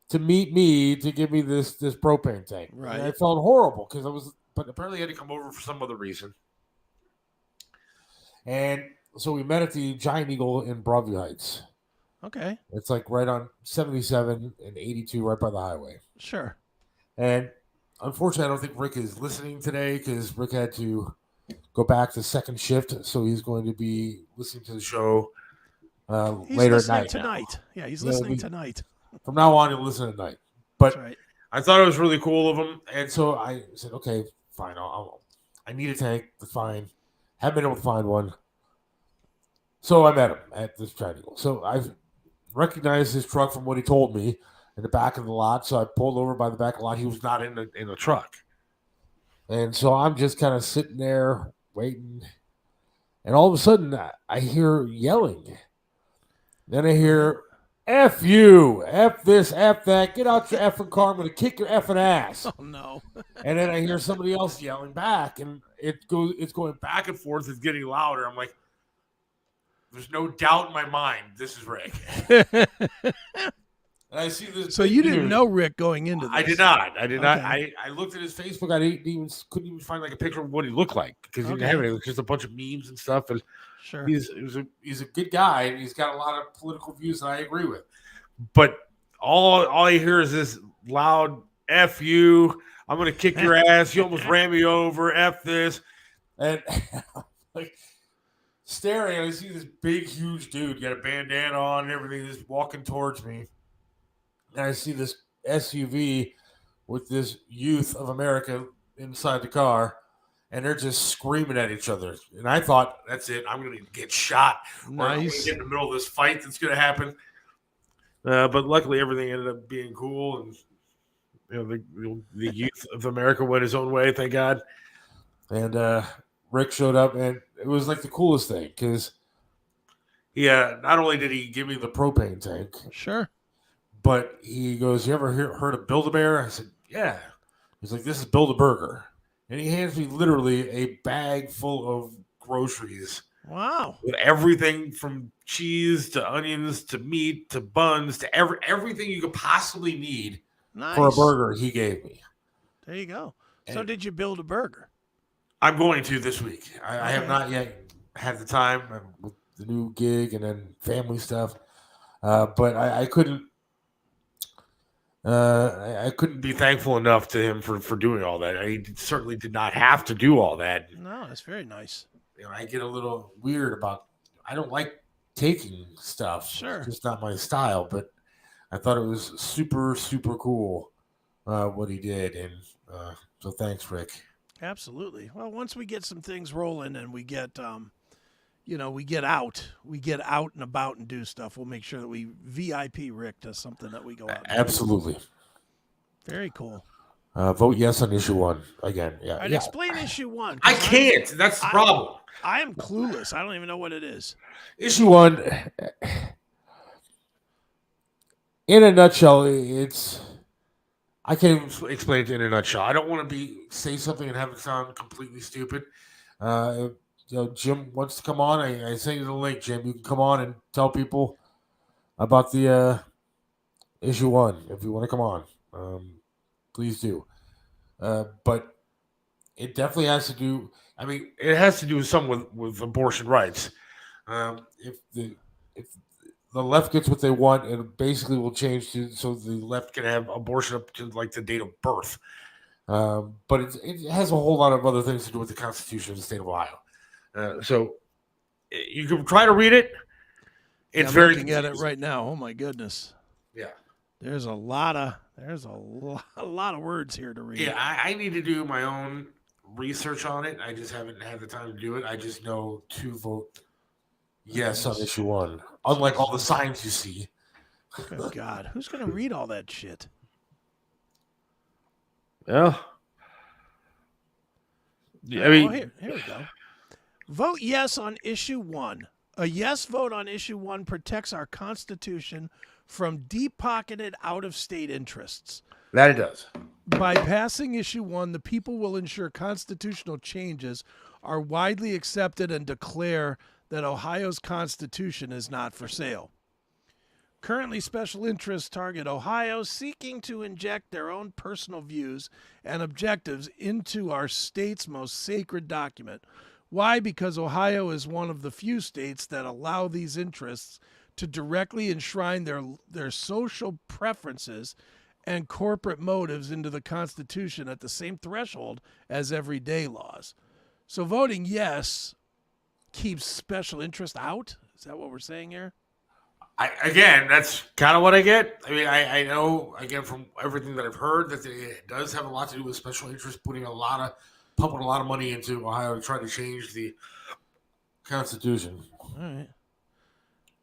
to meet me to give me this propane tank. Right. And I felt horrible because but apparently he had to come over for some other reason. And so we met at the Giant Eagle in Broadview Heights. Okay. It's like right on 77 and 82, right by the highway. Sure. And unfortunately, I don't think Rick is listening today because Rick had to go back to second shift, so he's going to be listening to the show later at night. Tonight. Yeah, he's listening tonight. From now on, he'll listen at night. But right. I thought it was really cool of him, and so I said, okay, fine. I need a tank. That's fine. Haven't been able to find one. So I met him at this triangle. So I've recognized his truck from what he told me in the back of the lot. So I pulled over by the back of the lot. He was not in the truck. And so I'm just kind of sitting there waiting. And all of a sudden, I hear yelling. Then I hear, F you, F this, F that, get out your effing car, I'm going to kick your effing ass. Oh, no. And then I hear somebody else yelling back, and it's going back and forth, it's getting louder. I'm like, there's no doubt in my mind, this is Rick. And I see this. So you didn't know Rick going into this? I did not. I did not. Okay. I looked at his Facebook. Couldn't even find like a picture of what he looked like because he didn't have it. It was just a bunch of memes and stuff. And sure, he's a good guy, and he's got a lot of political views that I agree with. But all I hear is this loud "F you," I'm gonna kick your ass. You almost ran me over. F this, and like staring. I see this big, huge dude got a bandana on and everything, just walking towards me. and I see this SUV with this youth of America inside the car, and they're just screaming at each other. And I thought, that's it. I'm going to get shot. Or I'm going to get in the middle of this fight that's going to happen. But luckily, everything ended up being cool, and the youth of America went his own way, thank God. And Rick showed up, and it was like the coolest thing because not only did he give me the propane tank, sure, but he goes, "You ever heard of Build-A-Bear?" I said, "Yeah." He's like, "This is Build-A-Burger," and he hands me literally a bag full of groceries. Wow! With everything from cheese to onions to meat to buns to everything you could possibly need for a burger, he gave me. There you go. So did you build a burger? I'm going to this week. I have not yet had the time with the new gig and then family stuff, but I couldn't. I couldn't be thankful enough to him for doing all that. He certainly did not have to do all that. No, that's very nice. I get a little weird about. I don't like taking stuff. Sure, it's just not my style. But I thought it was super cool what he did, and so thanks, Rick. Absolutely. Well, once we get some things rolling and we get, we get out and about and do stuff, we'll make sure that we VIP Rick to something that we go out. Absolutely. Very cool. Vote yes on issue 1 again. Yeah. All right, explain issue 1. I can't. That's the problem. I am clueless. I don't even know what it is. Issue 1, in a nutshell, it's. I can't explain it in a nutshell. I don't want to say something and have it sound completely stupid. Jim wants to come on. I sent you the link, Jim. You can come on and tell people about the issue 1 if you want to come on. Please do. But it definitely has to do. I mean, it has to do with something with abortion rights. If the left gets what they want, it basically will change so the left can have abortion up to like the date of birth. But it has a whole lot of other things to do with the Constitution of the state of Ohio. So you can try to read it. It's very looking at it right now. Oh my goodness. Yeah. There's a lot of words here to read. Yeah, I need to do my own research on it. I just haven't had the time to do it. I just know to vote yes on issue 1. Unlike all the signs you see. Good God. Who's going to read all that shit? Yeah. I mean, here we go. Vote yes on issue 1. A yes vote on issue 1 protects our Constitution from deep-pocketed out-of-state interests. That it does. By passing issue 1, the people will ensure constitutional changes are widely accepted and declare that Ohio's Constitution is not for sale. Currently, special interests target Ohio, seeking to inject their own personal views and objectives into our state's most sacred document. Why? Because Ohio is one of the few states that allow these interests to directly enshrine their social preferences and corporate motives into the Constitution at the same threshold as everyday laws. So voting yes keeps special interest out? Is that what we're saying here? Again, that's kind of what I get. I mean, I know, again, from everything that I've heard, that it does have a lot to do with special interest, pumping a lot of money into Ohio to try to change the Constitution.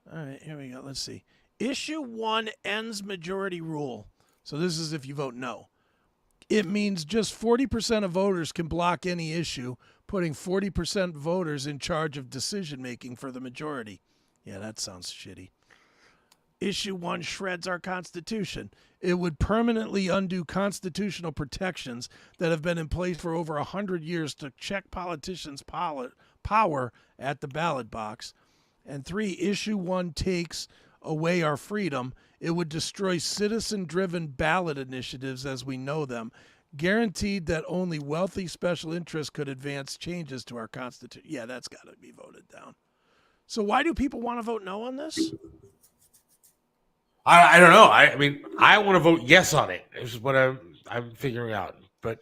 All right, here we go. Let's see. Issue 1 ends majority rule. So this is if you vote no. It means just 40% of voters can block any issue, putting 40% voters in charge of decision-making for the majority. Yeah, that sounds shitty. Issue 1 shreds our Constitution. It would permanently undo constitutional protections that have been in place for over 100 years to check politicians' power at the ballot box. And 3, issue 1 takes away our freedom. It would destroy citizen-driven ballot initiatives as we know them, guaranteed that only wealthy special interests could advance changes to our Constitution. Yeah, that's got to be voted down. So why do people want to vote no on this? I don't know. I mean, I want to vote yes on it. This is what I'm figuring out. But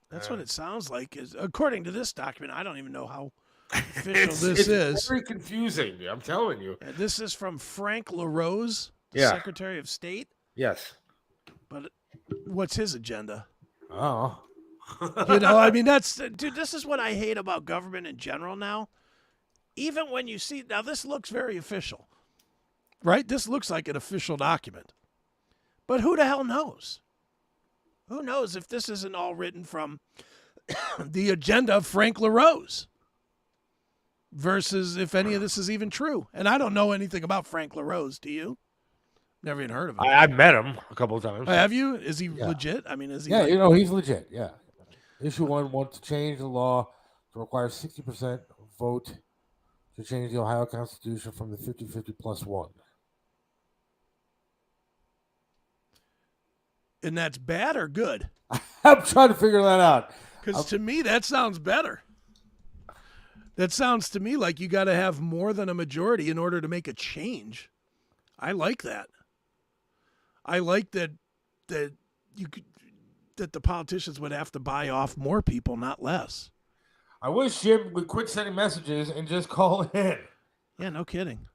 that's what it sounds like. Is according to this document, I don't even know how official this is. It's very confusing. I'm telling you. This is from Frank LaRose, Yeah. Secretary of State. Yes. But what's his agenda? Oh. I mean, dude, this is what I hate about government in general now. Even when you see, now this looks very official, right? This looks like an official document. But who the hell knows? Who knows if this isn't all written from the agenda of Frank LaRose versus if any of this is even true. And I don't know anything about Frank LaRose. Do you? Never even heard of him. I've met him a couple of times. Have you? Is he legit? I mean, is he? Yeah, he's legit. Yeah. Issue 1 wants to change the law to require 60% vote to change the Ohio Constitution from the 50-50 plus 1. And that's bad or good? I'm trying to figure that out. Because to me, that sounds better. That sounds to me like you got to have more than a majority in order to make a change. I like that. I like that the politicians would have to buy off more people, not less. I wish Jim would quit sending messages and just call in. Yeah, no kidding.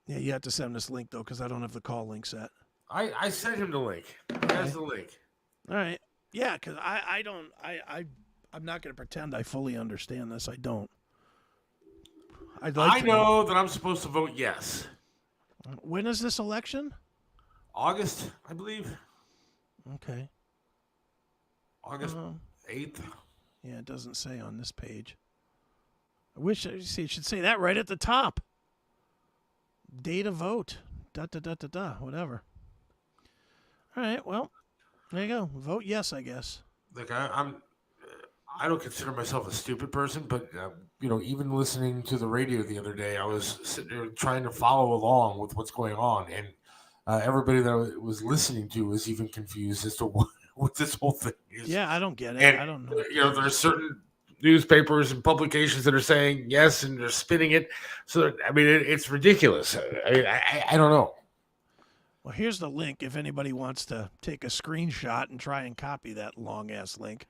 Yeah, you have to send this link, though, because I don't have the call link set. I sent him the link. There's the link. All right. Yeah, because I'm not going to pretend I fully understand this. I don't. I know that I'm supposed to vote yes. When is this election? August, I believe. Okay. August 8th. Yeah, it doesn't say on this page. I wish it should say that right at the top. Date of vote. Whatever. All right, well, there you go. Vote yes, I guess. Look, I don't consider myself a stupid person, but even listening to the radio the other day, I was sitting there trying to follow along with what's going on, and everybody that I was listening to was even confused as to what this whole thing is. Yeah, I don't get it. And, I don't know. There's certain newspapers and publications that are saying yes, and they're spinning it. So, I mean, it's ridiculous. I don't know. Well, here's the link if anybody wants to take a screenshot and try and copy that long-ass link.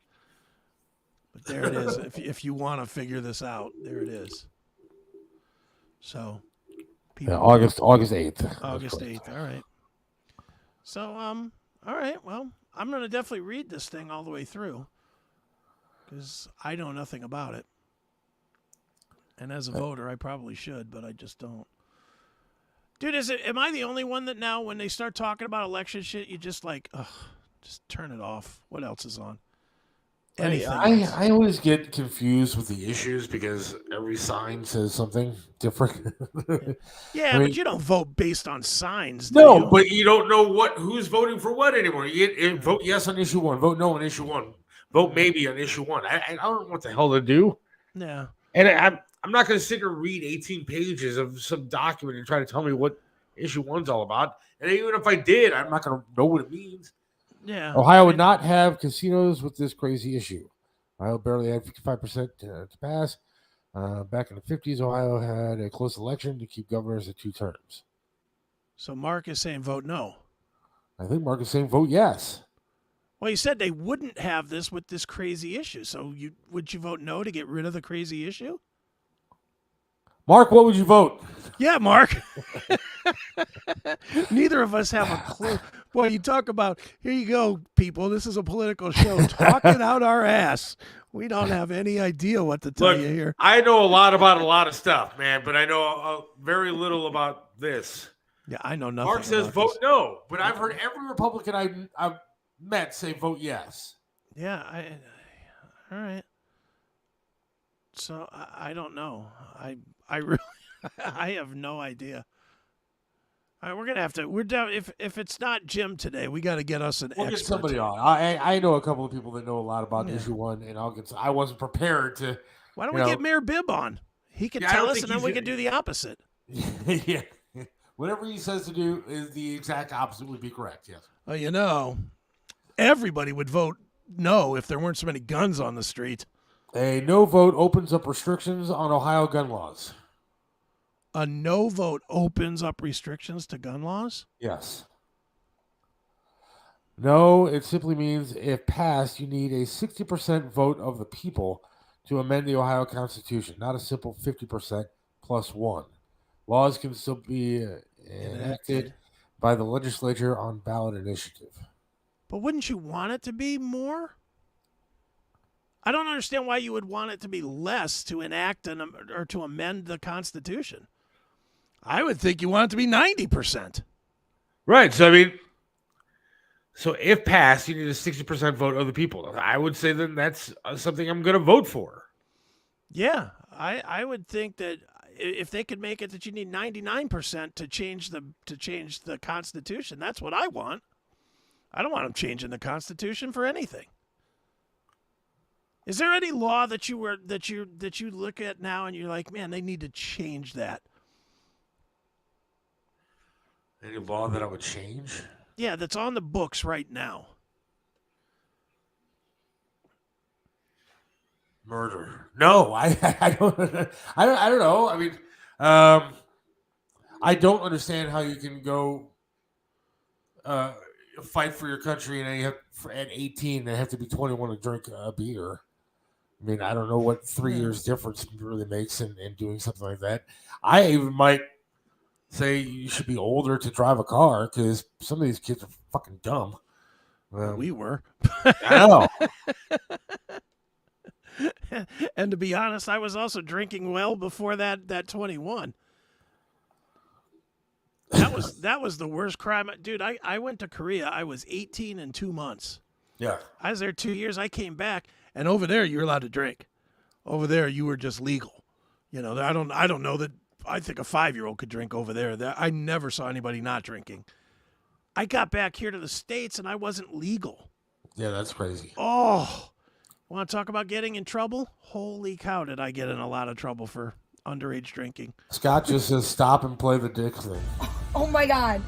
But there it is. If you want to figure this out, there it is. So, August 8th. August 8th. All right. So, all right. Well, I'm going to definitely read this thing all the way through because I know nothing about it. And as a voter, I probably should, but I just don't. Dude, am I the only one that now when they start talking about election shit, you just just turn it off? What else is on? I always get confused with the issues because every sign says something different. Yeah, but you don't vote based on signs. No, but you don't know who's voting for what anymore. You vote yes on issue 1, vote no on issue 1, vote maybe on issue 1. I don't know what the hell to do. Yeah. And I'm not going to sit here and read 18 pages of some document and try to tell me what issue 1's all about. And even if I did, I'm not going to know what it means. Yeah. Ohio would not have casinos with this crazy issue. Ohio barely had 55% to pass. Back in the 50s, Ohio had a close election to keep governors at 2 terms. So Mark is saying vote no. I think Mark is saying vote yes. Well, he said they wouldn't have this with this crazy issue. So would you vote no to get rid of the crazy issue? Mark, what would you vote? Yeah, Mark. Neither of us have a clue. Boy, you talk about, here you go, people. This is a political show. Talking out our ass. We don't have any idea what to tell you here. I know a lot about a lot of stuff, man, but I know very little about this. Yeah, I know nothing. Mark says vote no, but I've heard every Republican I've met say vote yes. Yeah, all right. So I don't know. I really I have no idea. All right, we're gonna have to. We're down. If it's not Jim today, we got to get us an We'll expert. get somebody on. I know a couple of people that know a lot about issue 1, and I wasn't prepared to. Why don't we get Mayor Bibb on? He can tell us, and then we can do the opposite. Yeah, whatever he says to do is the exact opposite would be correct. Yes. Well, everybody would vote no if there weren't so many guns on the street. A no vote opens up restrictions on Ohio gun laws. A no vote opens up restrictions to gun laws? Yes. No, it simply means if passed, you need a 60% vote of the people to amend the Ohio Constitution, not a simple 50% plus 1. Laws can still be enacted by the legislature on ballot initiative. But wouldn't you want it to be more? I don't understand why you would want it to be less to enact or to amend the Constitution. I would think you want it to be 90%. Right. So, I mean, if passed, you need a 60% vote of the people. I would say then that's something I'm going to vote for. Yeah, I would think that if they could make it that you need 99% to change the Constitution, that's what I want. I don't want them changing the Constitution for anything. Is there any law that you look at now and you're like, man, they need to change that? Any law that I would change? Yeah, that's on the books right now. Murder. No, I don't know. I mean, I don't understand how you can go fight for your country and then you have at 18 they have to be 21 to drink a beer. I mean, I don't know what 3 years difference really makes in doing something like that. I even might say you should be older to drive a car because some of these kids are fucking dumb. We were. I know. And to be honest, I was also drinking well before that 21. That was the worst crime. Dude, I went to Korea. I was 18 in 2 months. Yeah. I was there 2 years. I came back, and over there you were allowed to drink. Over there you were just legal. You know, I don't know that. I think a 5-year-old could drink over there. I never saw anybody not drinking. I got back here to the States and I wasn't legal. Yeah, that's crazy. Oh, want to talk about getting in trouble? Holy cow, did I get in a lot of trouble for underage drinking. Scott just says stop and play the dick thing. Oh my God.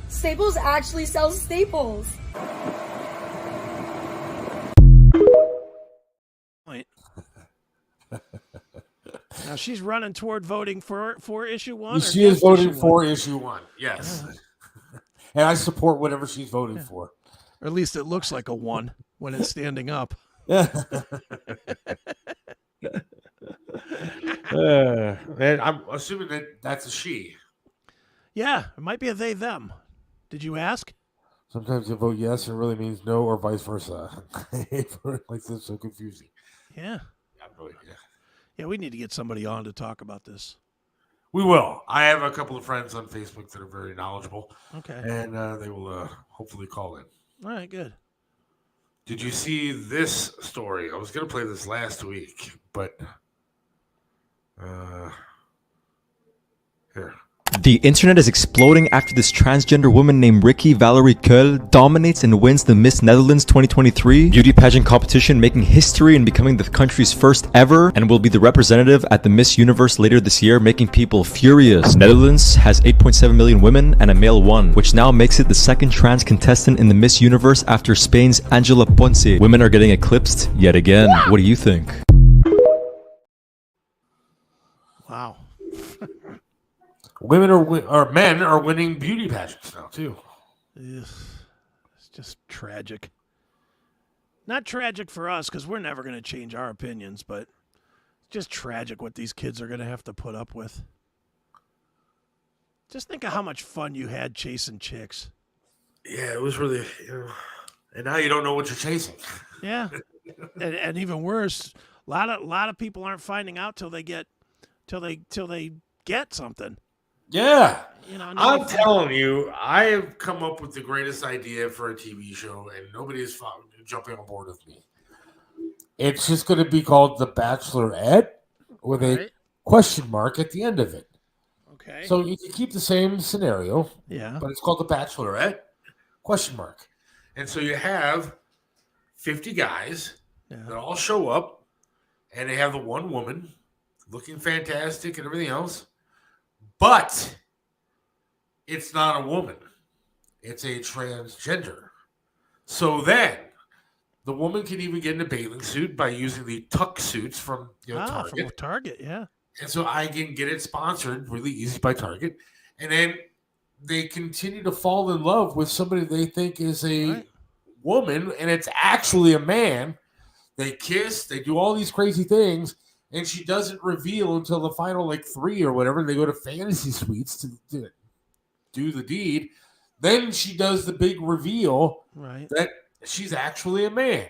Staples actually sells staples. Point. Now she's running toward voting for issue 1. She is voting for issue 1. Yes. And I support whatever she's voting for. Or at least it looks like a 1 when it's standing up. And I'm assuming that's a she. Yeah, it might be a they, them. Did you ask? Sometimes you vote yes and it really means no or vice versa. Like this is so confusing. Yeah. Yeah, we need to get somebody on to talk about this. We will. I have a couple of friends on Facebook that are very knowledgeable. Okay. And they will hopefully call in. All right, good. Did you see this story? I was going to play this last week, but here. The internet is exploding after this transgender woman named Ricky Valerie Keul dominates and wins the Miss Netherlands 2023 beauty pageant competition, making history and becoming the country's first ever, and will be the representative at the Miss Universe later this year, making people furious. Netherlands has 8.7 million women and a male 1, which now makes it the second trans contestant in the Miss Universe after Spain's Angela Ponce. Women are getting eclipsed yet again. What do you think? Wow. Women or men are winning beauty pageants now too. It's just tragic. Not tragic for us because we're never going to change our opinions, but it's just tragic what these kids are going to have to put up with. Just think of how much fun you had chasing chicks. Yeah, it was really, and now you don't know what you're chasing. Yeah, and even worse, a lot of people aren't finding out till they get something. Yeah. You know, I'm telling you, I have come up with the greatest idea for a TV show, and nobody is jumping on board with me. It's just going to be called The Bachelorette with a question mark at the end of it. Okay. So you can keep the same scenario. Yeah. But it's called The Bachelorette question mark. And so you have 50 guys that all show up, and they have the one woman looking fantastic and everything else. But it's not a woman. It's a transgender. So then the woman can even get in a bathing suit by using the tuck suits from Target. From Target, yeah. And so I can get it sponsored really easy by Target. And then they continue to fall in love with somebody they think is a woman, and it's actually a man. They kiss. They do all these crazy things. And she doesn't reveal until the final 3 or whatever. They go to fantasy suites to do it. do the deed. Then she does the big reveal Right. that she's actually a man.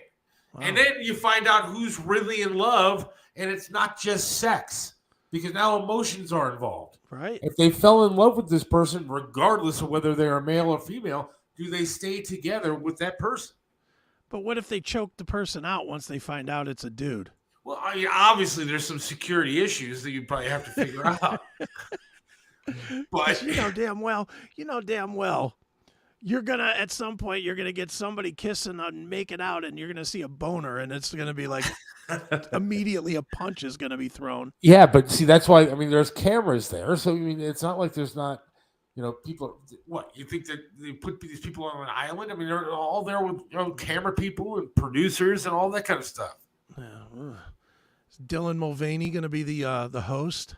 Wow. And then you find out who's really in love, and it's not just sex, because now emotions are involved. Right. If they fell in love with this person, regardless of whether they're a male or female, do they stay together with that person? But what if they choke the person out once they find out it's a dude? Well, I mean, obviously there's some security issues that you probably have to figure out. But you know damn well, you're gonna at some point you're gonna get somebody kissing and making out, and you're gonna see a boner, and it's gonna be like immediately a punch is gonna be thrown. yeah, but see, that's why, I mean, there's cameras there. So, I mean, it's not like there's not, people, what, you think that they put these people on an island? I mean, they're all there with camera people and producers and all that kind of stuff. Yeah, is Dylan Mulvaney gonna be the host?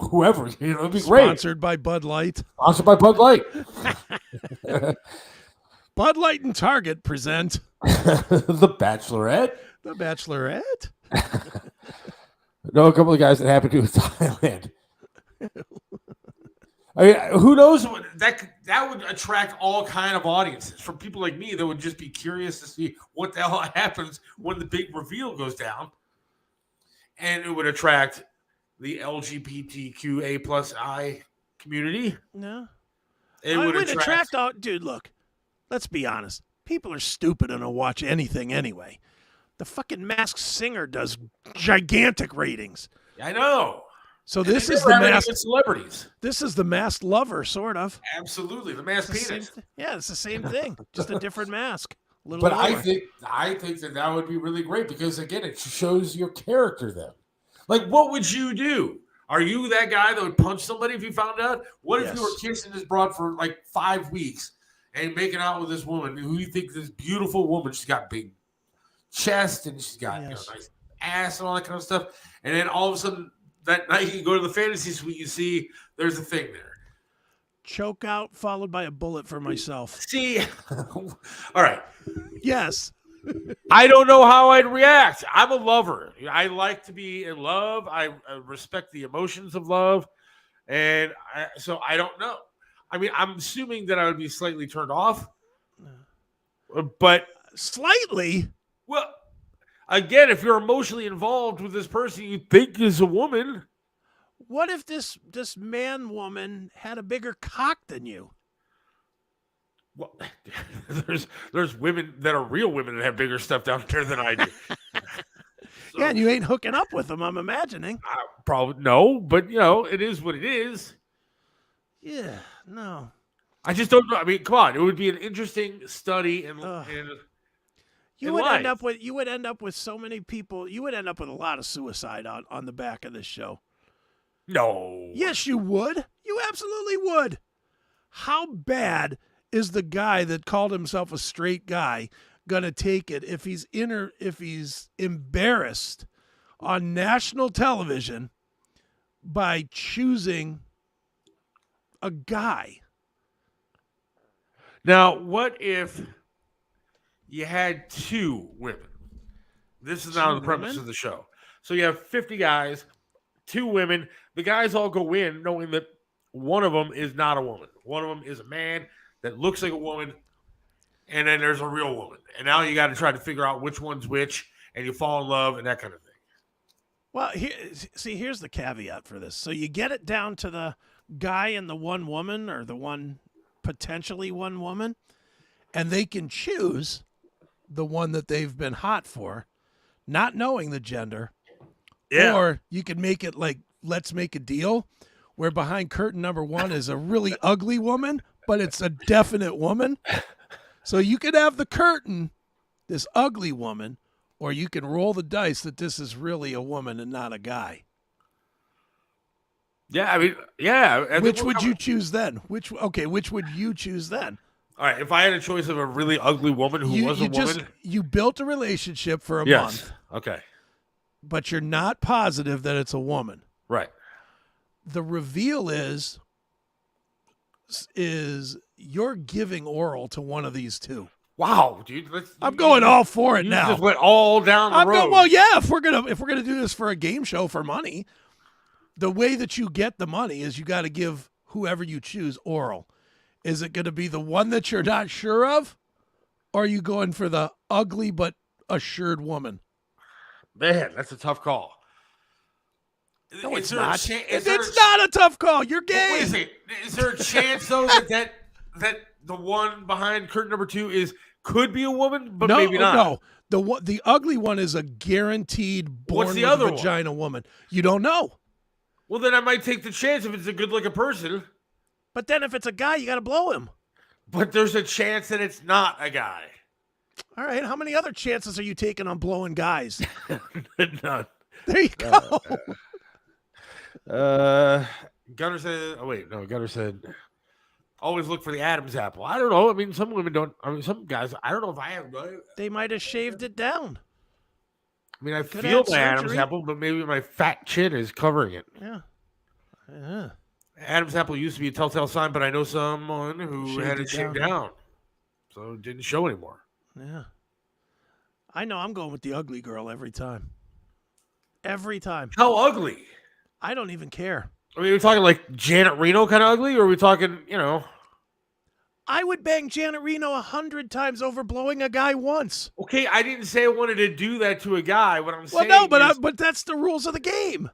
Whoever, it'd be great. Sponsored by Bud Light. Sponsored by Bud Light. Bud Light and Target present The Bachelorette. The Bachelorette. Know a couple of guys that happen to be in Thailand. I mean, who knows what that would attract all kind of audiences from people like me that would just be curious to see what the hell happens when the big reveal goes down, and it would attract the LGBTQA plus I community. No, it would attract all. Dude, look, let's be honest. People are stupid and will watch anything anyway. The fucking Masked Singer does gigantic ratings. I know. So this is the Masked celebrities. This is the Masked Lover, sort of. Absolutely, the Masked Penis. Yeah, it's the same thing, just a different mask. But lower. I think that would be really great because again, it shows your character then. Like, what would you do? Are you that guy that would punch somebody if you found out? What if you were kissing this broad for like 5 weeks and making out with this woman who you think this beautiful woman? She's got big chest and she's got nice ass and all that kind of stuff. And then all of a sudden that night you go to the fantasy suite, you see there's a thing there. Choke out followed by a bullet for myself. See, all right. Yes. I don't know how I'd react. I'm a lover. I like to be in love. I respect the emotions of love. And so I don't know. I mean, I'm assuming that I would be slightly turned off. But slightly? Well, again, if you're emotionally involved with this person you think is a woman. What if this man-woman had a bigger cock than you? Well, there's women that are real women that have bigger stuff down there than I do. Yeah, and you ain't hooking up with them, I'm imagining. Probably no, but it is what it is. Yeah, no. I just don't know. I mean, come on, it would be an interesting study you would end up with so many people. You would end up with a lot of suicide on the back of this show. No. Yes, you would. You absolutely would. How bad is the guy that called himself a straight guy gonna take it if he's embarrassed on national television by choosing a guy? Now, what if you had 2 women? This is now the premise of the show. So you have 50 guys, 2 women. The guys all go in knowing that one of them is not a woman. One of them is a man that looks like a woman, and then there's a real woman. And now you got to try to figure out which one's which, and you fall in love and that kind of thing. Well, here's the caveat for this. So you get it down to the guy and the one woman, or the one potentially one woman, and they can choose the one that they've been hot for, not knowing the gender. Yeah. Or you can make it like, let's make a deal where behind curtain number 1 is a really ugly woman, but it's a definite woman. So you could have the curtain, this ugly woman, or you can roll the dice that this is really a woman and not a guy. Yeah, I mean, yeah. Which would you choose then? Which would you choose then? All right, if I had a choice of a really ugly woman who was a woman. You built a relationship for a month. Okay. But you're not positive that it's a woman. Right. The reveal is you're giving oral to one of these 2. Wow, dude! I'm going all for it now. You just went all down the road. Well, yeah. If we're gonna do this for a game show for money, the way that you get the money is you got to give whoever you choose oral? Is it going to be the one that you're not sure of? Or are you going for the ugly but assured woman? Man, that's a tough call. No, it's not. It's not a tough call. You're gay. What is it? Is there a chance, though, that the one behind curtain number 2 could be a woman, but maybe not? No, the ugly one is a guaranteed born with a vagina woman. You don't know. Well, then I might take the chance if it's a good-looking person. But then if it's a guy, you got to blow him. But there's a chance that it's not a guy. All right. How many other chances are you taking on blowing guys? None. There you go. Gunner said, Gunner said, always look for the Adam's apple. I don't know. I mean, some women don't. I mean, some guys, I don't know if I have. They might have shaved it down. I mean, I feel my Adam's apple, but maybe my fat chin is covering it. Yeah. Adam's apple used to be a telltale sign, but I know someone who had it shaved down. So it didn't show anymore. Yeah. I know I'm going with the ugly girl every time. Every time. How ugly? I don't even care. I mean, are we talking like Janet Reno kind of ugly, or are we talking, I would bang Janet Reno 100 times over blowing a guy once. Okay, I didn't say I wanted to do that to a guy. What I'm saying but that's the rules of the game.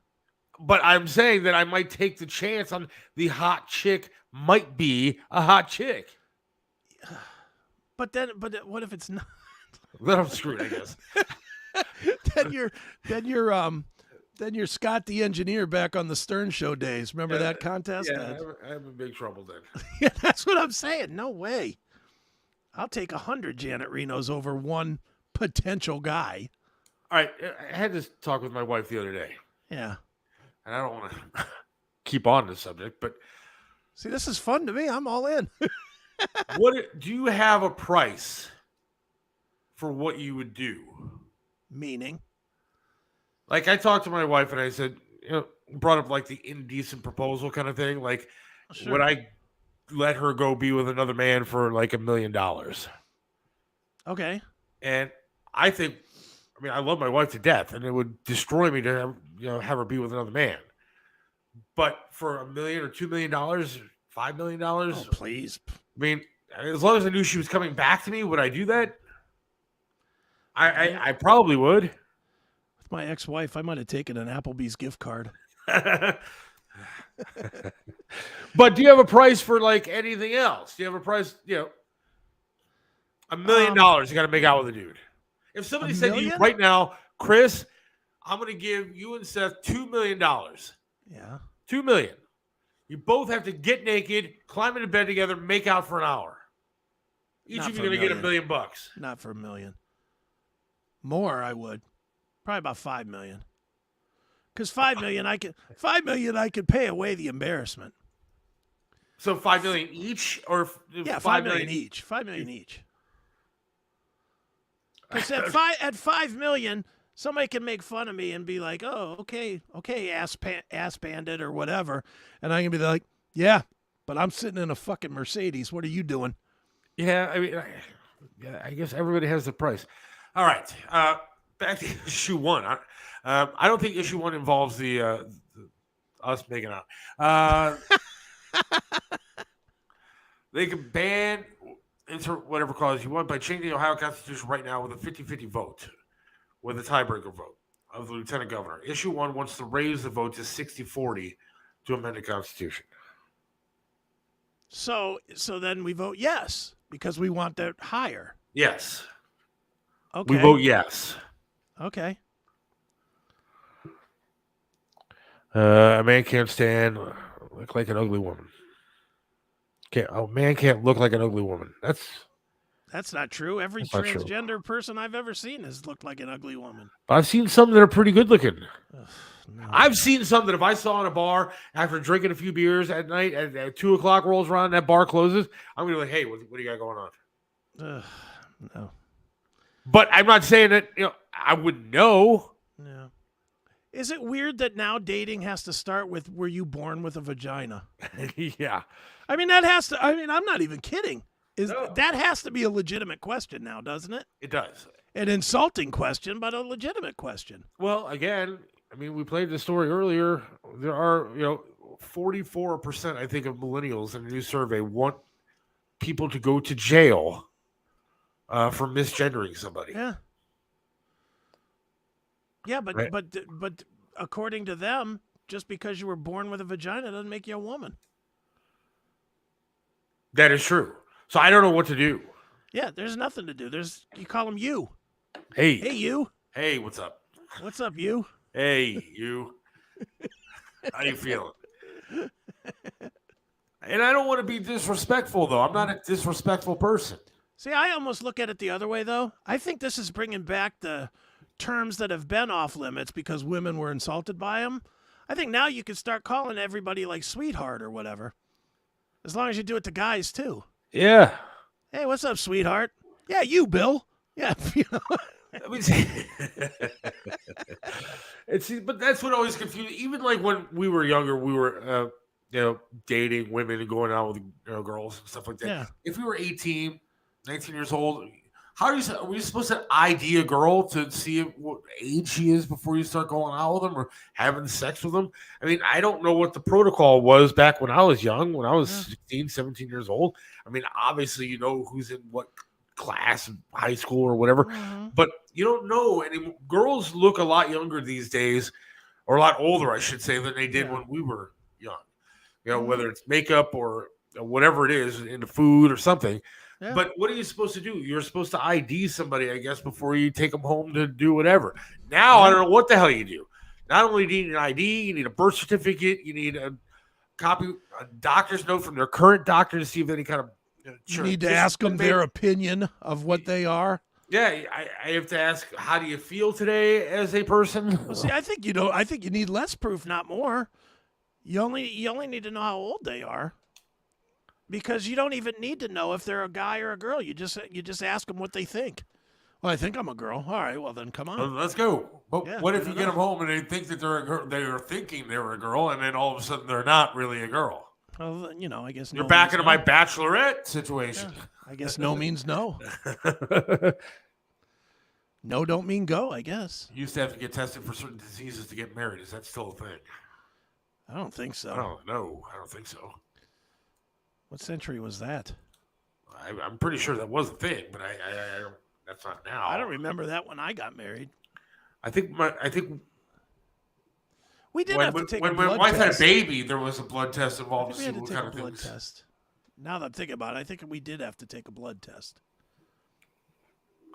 But I'm saying that I might take the chance on the hot chick might be a hot chick. But what if it's not? Then I'm screwed, I guess. Then you're Scott the engineer back on the Stern Show days. Remember that contest? Yeah, I'm in big trouble then. Yeah, that's what I'm saying. No way. I'll take 100 Janet Renos over one potential guy. All right, I had this talk with my wife the other day. Yeah. And I don't want to keep on this subject, but see, this is fun to me. I'm all in. What do you have a price for what you would do? Meaning? Like I talked to my wife and I said, brought up like the indecent proposal kind of thing. Like, Sure. Would I let her go be with another man for like $1 million? Okay. And I think, I love my wife to death, and it would destroy me to have her be with another man. But for $1 million or $2 million, $5 million, oh please. As long as I knew she was coming back to me, would I do that? I probably would. With my ex-wife, I might have taken an Applebee's gift card. But do you have a price for like anything else? Do you have a price? $1 million you got to make out with a dude. If somebody said to you right now, Chris, I'm going to give you and Seth $2 million. Yeah. $2 million. You both have to get naked, climb into bed together, make out for an hour. Each of you are going to get $1 million. Not for $1 million. More, I would. Probably about $5 million. Because $5 million, I could pay away the embarrassment. So $5 million each, or $5 million each. $5 million each. Because at $5 million, somebody can make fun of me and be like, "Oh, okay, ass bandit or whatever," and I can be like, "Yeah, but I'm sitting in a fucking Mercedes. What are you doing?" Yeah, I guess everybody has the price. All right, back to issue 1. I don't think issue 1 involves the us making out. They can ban whatever cause you want by changing the Ohio Constitution right now with a 50-50 vote, with a tiebreaker vote of the lieutenant governor. Issue 1 wants to raise the vote to 60-40 to amend the Constitution. So then we vote yes because we want that higher. Yes. Okay. We vote yes. Okay. A man can't look like an ugly woman. A man can't look like an ugly woman. That's not true. Every transgender person I've ever seen has looked like an ugly woman. I've seen some that are pretty good looking. No. I've seen some that if I saw in a bar after drinking a few beers at night at 2 o'clock rolls around, that bar closes, I'm going to be like, hey, what do you got going on? No. But I'm not saying that, I wouldn't know. No. Is it weird that now dating has to start with, were you born with a vagina? Yeah. I'm not even kidding. That has to be a legitimate question now, doesn't it? It does. An insulting question, but a legitimate question. Well, again, we played the story earlier. There are, 44%, I think, of millennials in a new survey want people to go to jail for misgendering somebody. Yeah. Yeah, but Right. but according to them, just because you were born with a vagina doesn't make you a woman. That is true. So I don't know what to do. Yeah, there's nothing to do. You call them you. Hey. Hey, you. Hey, what's up? What's up, you? Hey, you. How you feeling? And I don't want to be disrespectful, though. I'm not a disrespectful person. See, I almost look at it the other way, though. I think this is bringing back the terms that have been off limits because women were insulted by them. I think now you could start calling everybody like sweetheart or whatever. As long as you do it to guys, too. Yeah. Hey, what's up, sweetheart? Yeah, you, Bill. Yeah, you know. I mean, but that's what always confused. Even like when we were younger, we were, dating women and going out with girls and stuff like that. Yeah. If we were 18, 19 years old, are we supposed to ID a girl to see what age she is before you start going out with them or having sex with them? I mean, I don't know what the protocol was back when I was young, when I was 16, 17 years old. I mean, obviously, you know who's in what class in high school or whatever, but you don't know. And girls look a lot younger these days, or a lot older, I should say, than they did when we were young. Whether it's makeup or whatever it is, into food or something. Yeah. But what are you supposed to do? You're supposed to ID somebody, I guess, before you take them home to do whatever. Now, I don't know what the hell you do. Not only do you need an ID, you need a birth certificate, you need a copy, a doctor's note from their current doctor to see if any kind of you need to ask them their opinion of what they are. Yeah, I have to ask, how do you feel today as a person? Well, see, I think you need less proof, not more. You only need to know how old they are, because you don't even need to know if they're a guy or a girl. You just ask them what they think. Well, I think I'm a girl. All right, well then come on. Let's go. But Yeah, what if you get them home and they think that they're a girl? They are thinking they're a girl, and then all of a sudden they're not really a girl. Well, I guess you're back into my bachelorette situation. Yeah, I guess no means no. No don't mean go, I guess. You used to have to get tested for certain diseases to get married. Is that still a thing? I don't think so. Oh, no, I don't think so. What century was that? I'm pretty sure that was a thing, but I don't. That's not now. I don't remember that when I got married. I think we did have to take a blood test. When my wife had a baby, there was a blood test involved to see what kind of things. Test. Now that I'm thinking about it, I think we did have to take a blood test.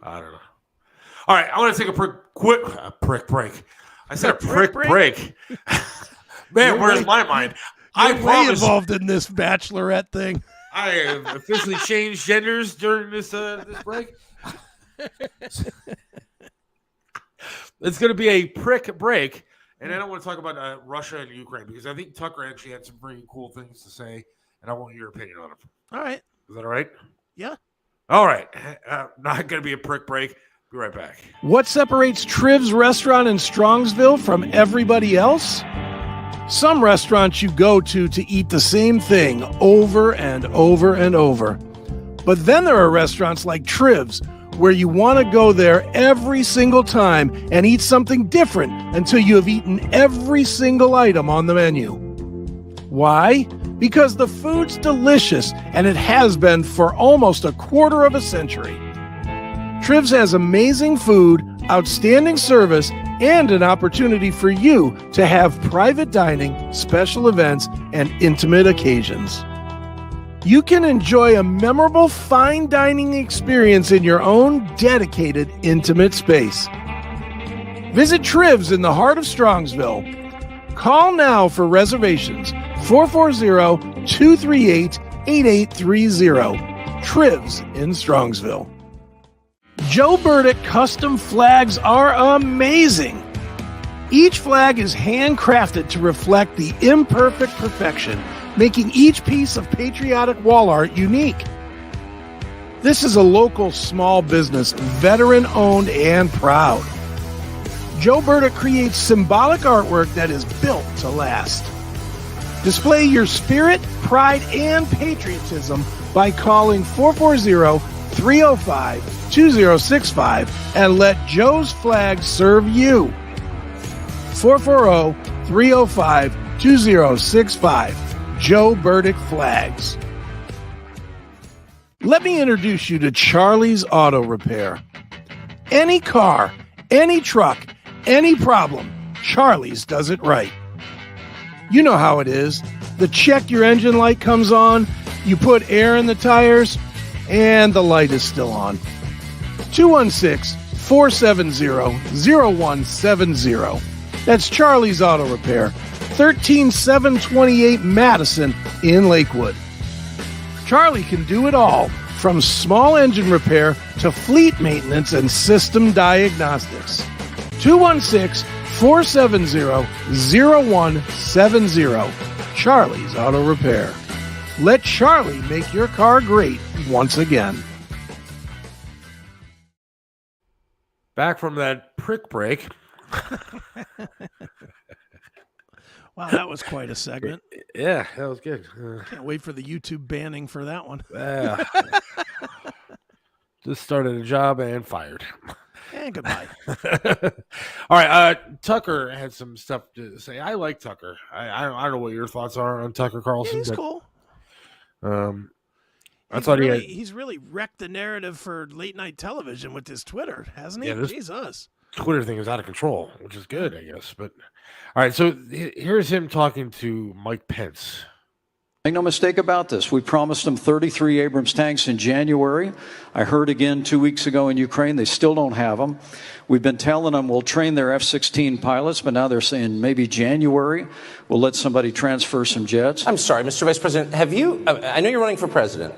I don't know. All right, I want to take a prick break. I said a prick break. Man, where's my mind? I'm way involved in this bachelorette thing. I have officially changed genders during this break. It's going to be a prick break, and I don't want to talk about Russia and Ukraine because I think Tucker actually had some pretty cool things to say, and I want your opinion on it. All right. Is that all right? Yeah. All right. Not going to be a prick break. Be right back. What separates Triv's restaurant in Strongsville from everybody else? Some restaurants you go to eat the same thing over and over and over. But then there are restaurants like Triv's where you want to go there every single time and eat something different until you have eaten every single item on the menu. Why? Because the food's delicious and it has been for almost a quarter of a century. Triv's has amazing food, outstanding service, and an opportunity for you to have private dining, special events, and intimate occasions. You can enjoy a memorable fine dining experience in your own dedicated, intimate space. Visit Triv's in the heart of Strongsville. Call now for reservations, 440-238-8830. Triv's in Strongsville. Joe Burdick custom flags are amazing. Each flag is handcrafted to reflect the imperfect perfection, making each piece of patriotic wall art unique. This is a local small business, veteran-owned and proud. Joe Burdick creates symbolic artwork that is built to last. Display your spirit, pride, and patriotism by calling 440-305-2065 and let Joe's flag serve you. 440-305-2065. 2065. Joe Burdick Flags. Let me introduce you to Charlie's Auto Repair. Any car, any truck, any problem, Charlie's does it right. You know how it is. The check your engine light comes on, you put air in the tires, and the light is still on. 216-470-0170. That's Charlie's Auto Repair, 13728 Madison in Lakewood. Charlie can do it all, from small engine repair to fleet maintenance and system diagnostics. 216-470-0170. Charlie's Auto Repair. Let Charlie make your car great once again. Back from that prick break. Wow, that was quite a segment. Yeah, that was good. Can't wait for the YouTube banning for that one. Just started a job and fired. And goodbye. All right, Tucker had some stuff to say. I like Tucker. I don't know what your thoughts are on Tucker Carlson. Yeah, he's cool. I thought he's really wrecked the narrative for late night television with his Twitter, hasn't he? Yeah, Jesus. Twitter thing is out of control, which is good, I guess. But all right, so here's him talking to Mike Pence. Make no mistake about this. We promised them 33 Abrams tanks in January. I heard again 2 weeks ago in Ukraine, they still don't have them. We've been telling them we'll train their F-16 pilots, but now they're saying maybe January we'll let somebody transfer some jets. I'm sorry, Mr. Vice President, have you, I know you're running for president.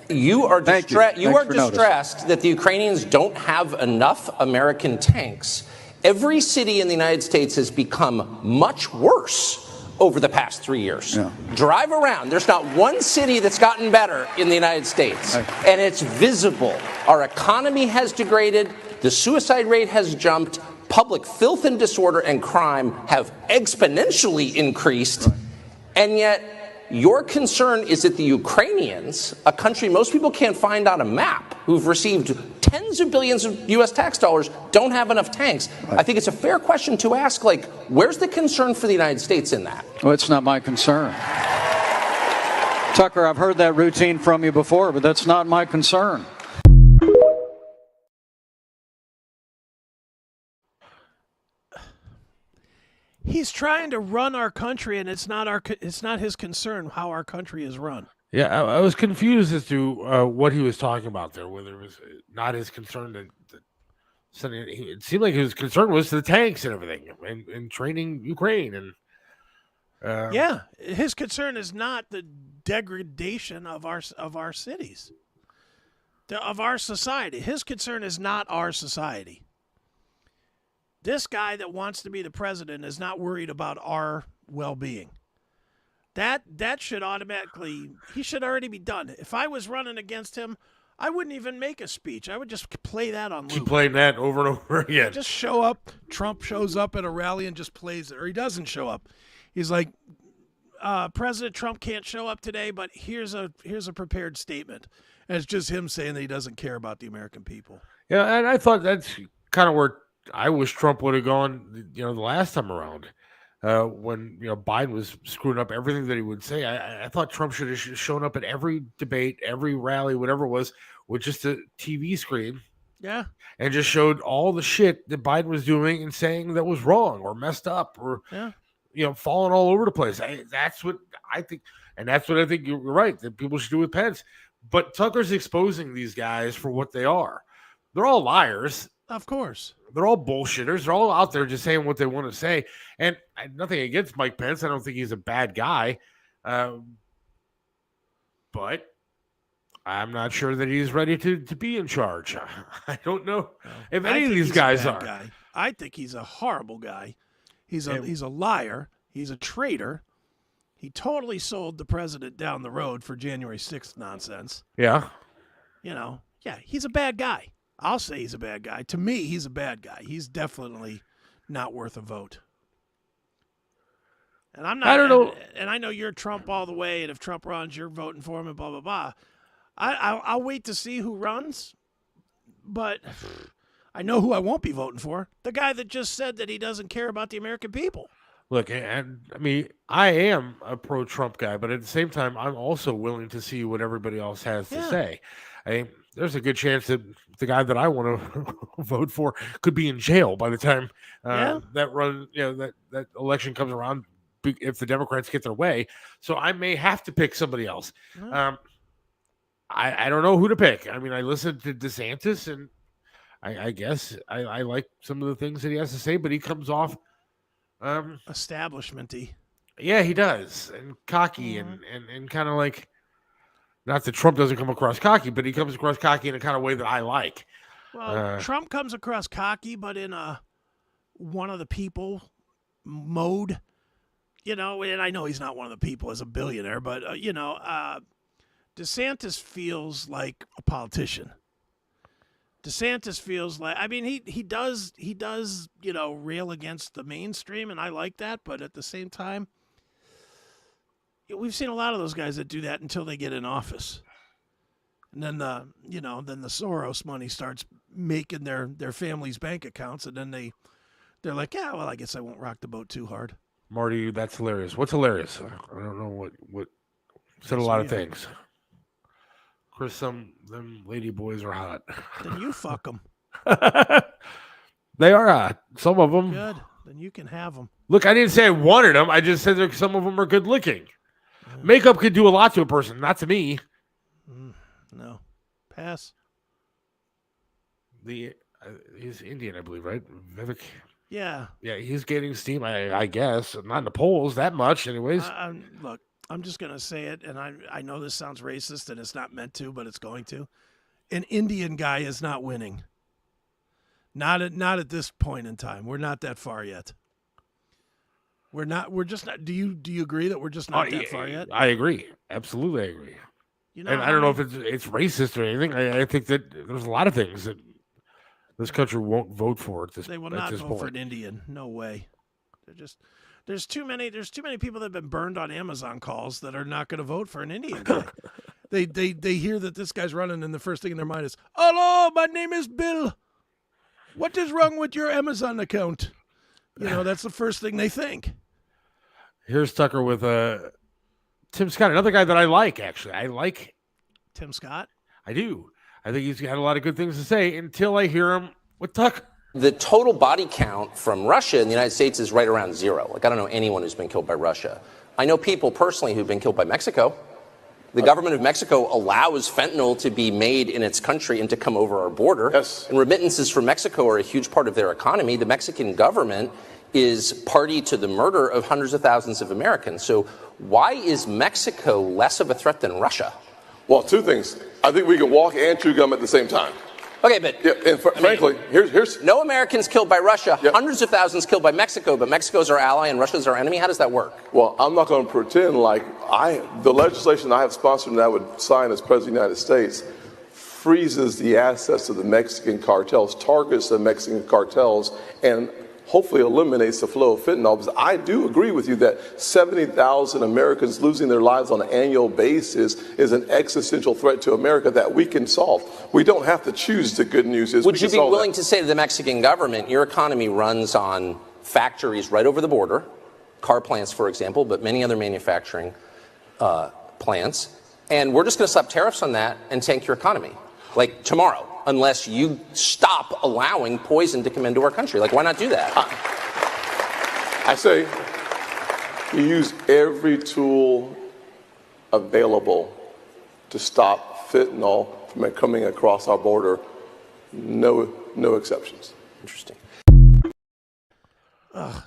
You are distressed that the Ukrainians don't have enough American tanks. Every city in the United States has become much worse over the past 3 years. Yeah. Drive around. There's not one city that's gotten better in the United States. And it's visible. Our economy has degraded. The suicide rate has jumped. Public filth and disorder and crime have exponentially increased. And yet, your concern is that the Ukrainians, a country most people can't find on a map, who've received tens of billions of U.S. tax dollars, don't have enough tanks. I think it's a fair question to ask, like, where's the concern for the United States in that? Well, it's not my concern. Tucker, I've heard that routine from you before, but that's not my concern. He's trying to run our country, and it's not his concern how our country is run. Yeah, I was confused as to what he was talking about there, whether it was not his concern that it seemed like his concern was the tanks and everything, and training Ukraine. And yeah, his concern is not the degradation of our cities, of our society. His concern is not our society. This guy that wants to be the president is not worried about our well-being. That should he should already be done. If I was running against him, I wouldn't even make a speech. I would just play that on loop. Keep playing that over and over again. Just show up. Trump shows up at a rally and just plays it, or he doesn't show up. He's like, President Trump can't show up today, but here's a prepared statement. And it's just him saying that he doesn't care about the American people. Yeah, and I thought that's kind of where I wish Trump would have gone, the last time around, when Biden was screwing up everything that he would say. I thought Trump should have shown up at every debate, every rally, whatever it was, with just a TV screen. Yeah, and just showed all the shit that Biden was doing and saying that was wrong or messed up or falling all over the place. That's what I think, and that's what I think you're right that people should do with Pence. But Tucker's exposing these guys for what they are. They're all liars. Of course. They're all bullshitters. They're all out there just saying what they want to say. And nothing against Mike Pence. I don't think he's a bad guy. But I'm not sure that he's ready to be in charge. I don't know if any of these guys are. Guy. I think he's a horrible guy. He's a liar. He's a traitor. He totally sold the president down the road for January 6th nonsense. Yeah. He's a bad guy. I'll say he's a bad guy. To me, he's a bad guy. He's definitely not worth a vote. And I'm not. I don't know. And I know you're Trump all the way. And if Trump runs, you're voting for him. And blah blah blah. I'll wait to see who runs. But I know who I won't be voting for. The guy that just said that he doesn't care about the American people. Look, and I mean, I am a pro-Trump guy, but at the same time, I'm also willing to see what everybody else has to say. I mean, there's a good chance that the guy that I want to vote for could be in jail by the time that election comes around, if the Democrats get their way. So I may have to pick somebody else. I don't know who to pick. I mean, I listened to DeSantis, and I guess I like some of the things that he has to say, but he comes off establishment-y. Yeah, he does, and cocky, and kind of like, not that Trump doesn't come across cocky, but he comes across cocky in a kind of way that I like. Well, Trump comes across cocky, but in a one of the people mode, and I know he's not one of the people as a billionaire, but DeSantis feels like a politician. DeSantis feels like, I mean, he does, rail against the mainstream, and I like that, but at the same time, we've seen a lot of those guys that do that until they get in office. And then the Soros money starts making their family's bank accounts, and then they're like, yeah, well, I guess I won't rock the boat too hard. Marty, that's hilarious. What's hilarious? I don't know what said a lot of things. Chris, them lady boys are hot. Then you fuck them. They are hot. Some of them. Good. Then you can have them. Look, I didn't say I wanted them. I just said that some of them are good looking. Makeup could do a lot to a person, not to me. No. Pass. He's Indian, I believe, right? Vivek. Yeah. Yeah, he's getting steam, I guess. Not in the polls that much, anyways. Look, I'm just going to say it, and I know this sounds racist, and it's not meant to, but it's going to. An Indian guy is not winning. Not at this point in time. We're not that far yet. We're just not. Do you agree that we're just not that far yet? I agree. Absolutely, I agree. And I don't know if it's racist or anything. I think that there's a lot of things that this country won't vote for at this point. They will not vote for an Indian. No way. There's too many people that have been burned on Amazon calls that are not going to vote for an Indian guy. They hear that this guy's running, and the first thing in their mind is, "Hello, my name is Bill. What is wrong with your Amazon account?" That's the first thing they think. Here's Tucker with Tim Scott, another guy that I like, actually. I like Tim Scott. I do. I think he's got a lot of good things to say until I hear him with Tucker. The total body count from Russia in the United States is right around 0. Like, I don't know anyone who's been killed by Russia. I know people personally who've been killed by Mexico. The government of Mexico allows fentanyl to be made in its country and to come over our border. Yes. And remittances from Mexico are a huge part of their economy. The Mexican government is party to the murder of hundreds of thousands of Americans. So why is Mexico less of a threat than Russia? Well, two things. I think we can walk and chew gum at the same time. Okay, but frankly, here's no Americans killed by Russia, hundreds of thousands killed by Mexico, but Mexico's our ally and Russia's our enemy. How does that work? Well, I'm not going to pretend like the legislation I have sponsored and I would sign as President of the United States freezes the assets of the Mexican cartels, targets the Mexican cartels, and hopefully eliminates the flow of fentanyl. Because I do agree with you that 70,000 Americans losing their lives on an annual basis is an existential threat to America that we can solve. We don't have to choose the good news. Would you be willing to say to the Mexican government, your economy runs on factories right over the border, car plants, for example, but many other manufacturing plants, and we're just going to slap tariffs on that and tank your economy, like tomorrow, unless you stop allowing poison to come into our country? Like, why not do that? I say we use every tool available to stop fentanyl from coming across our border. No exceptions. Interesting.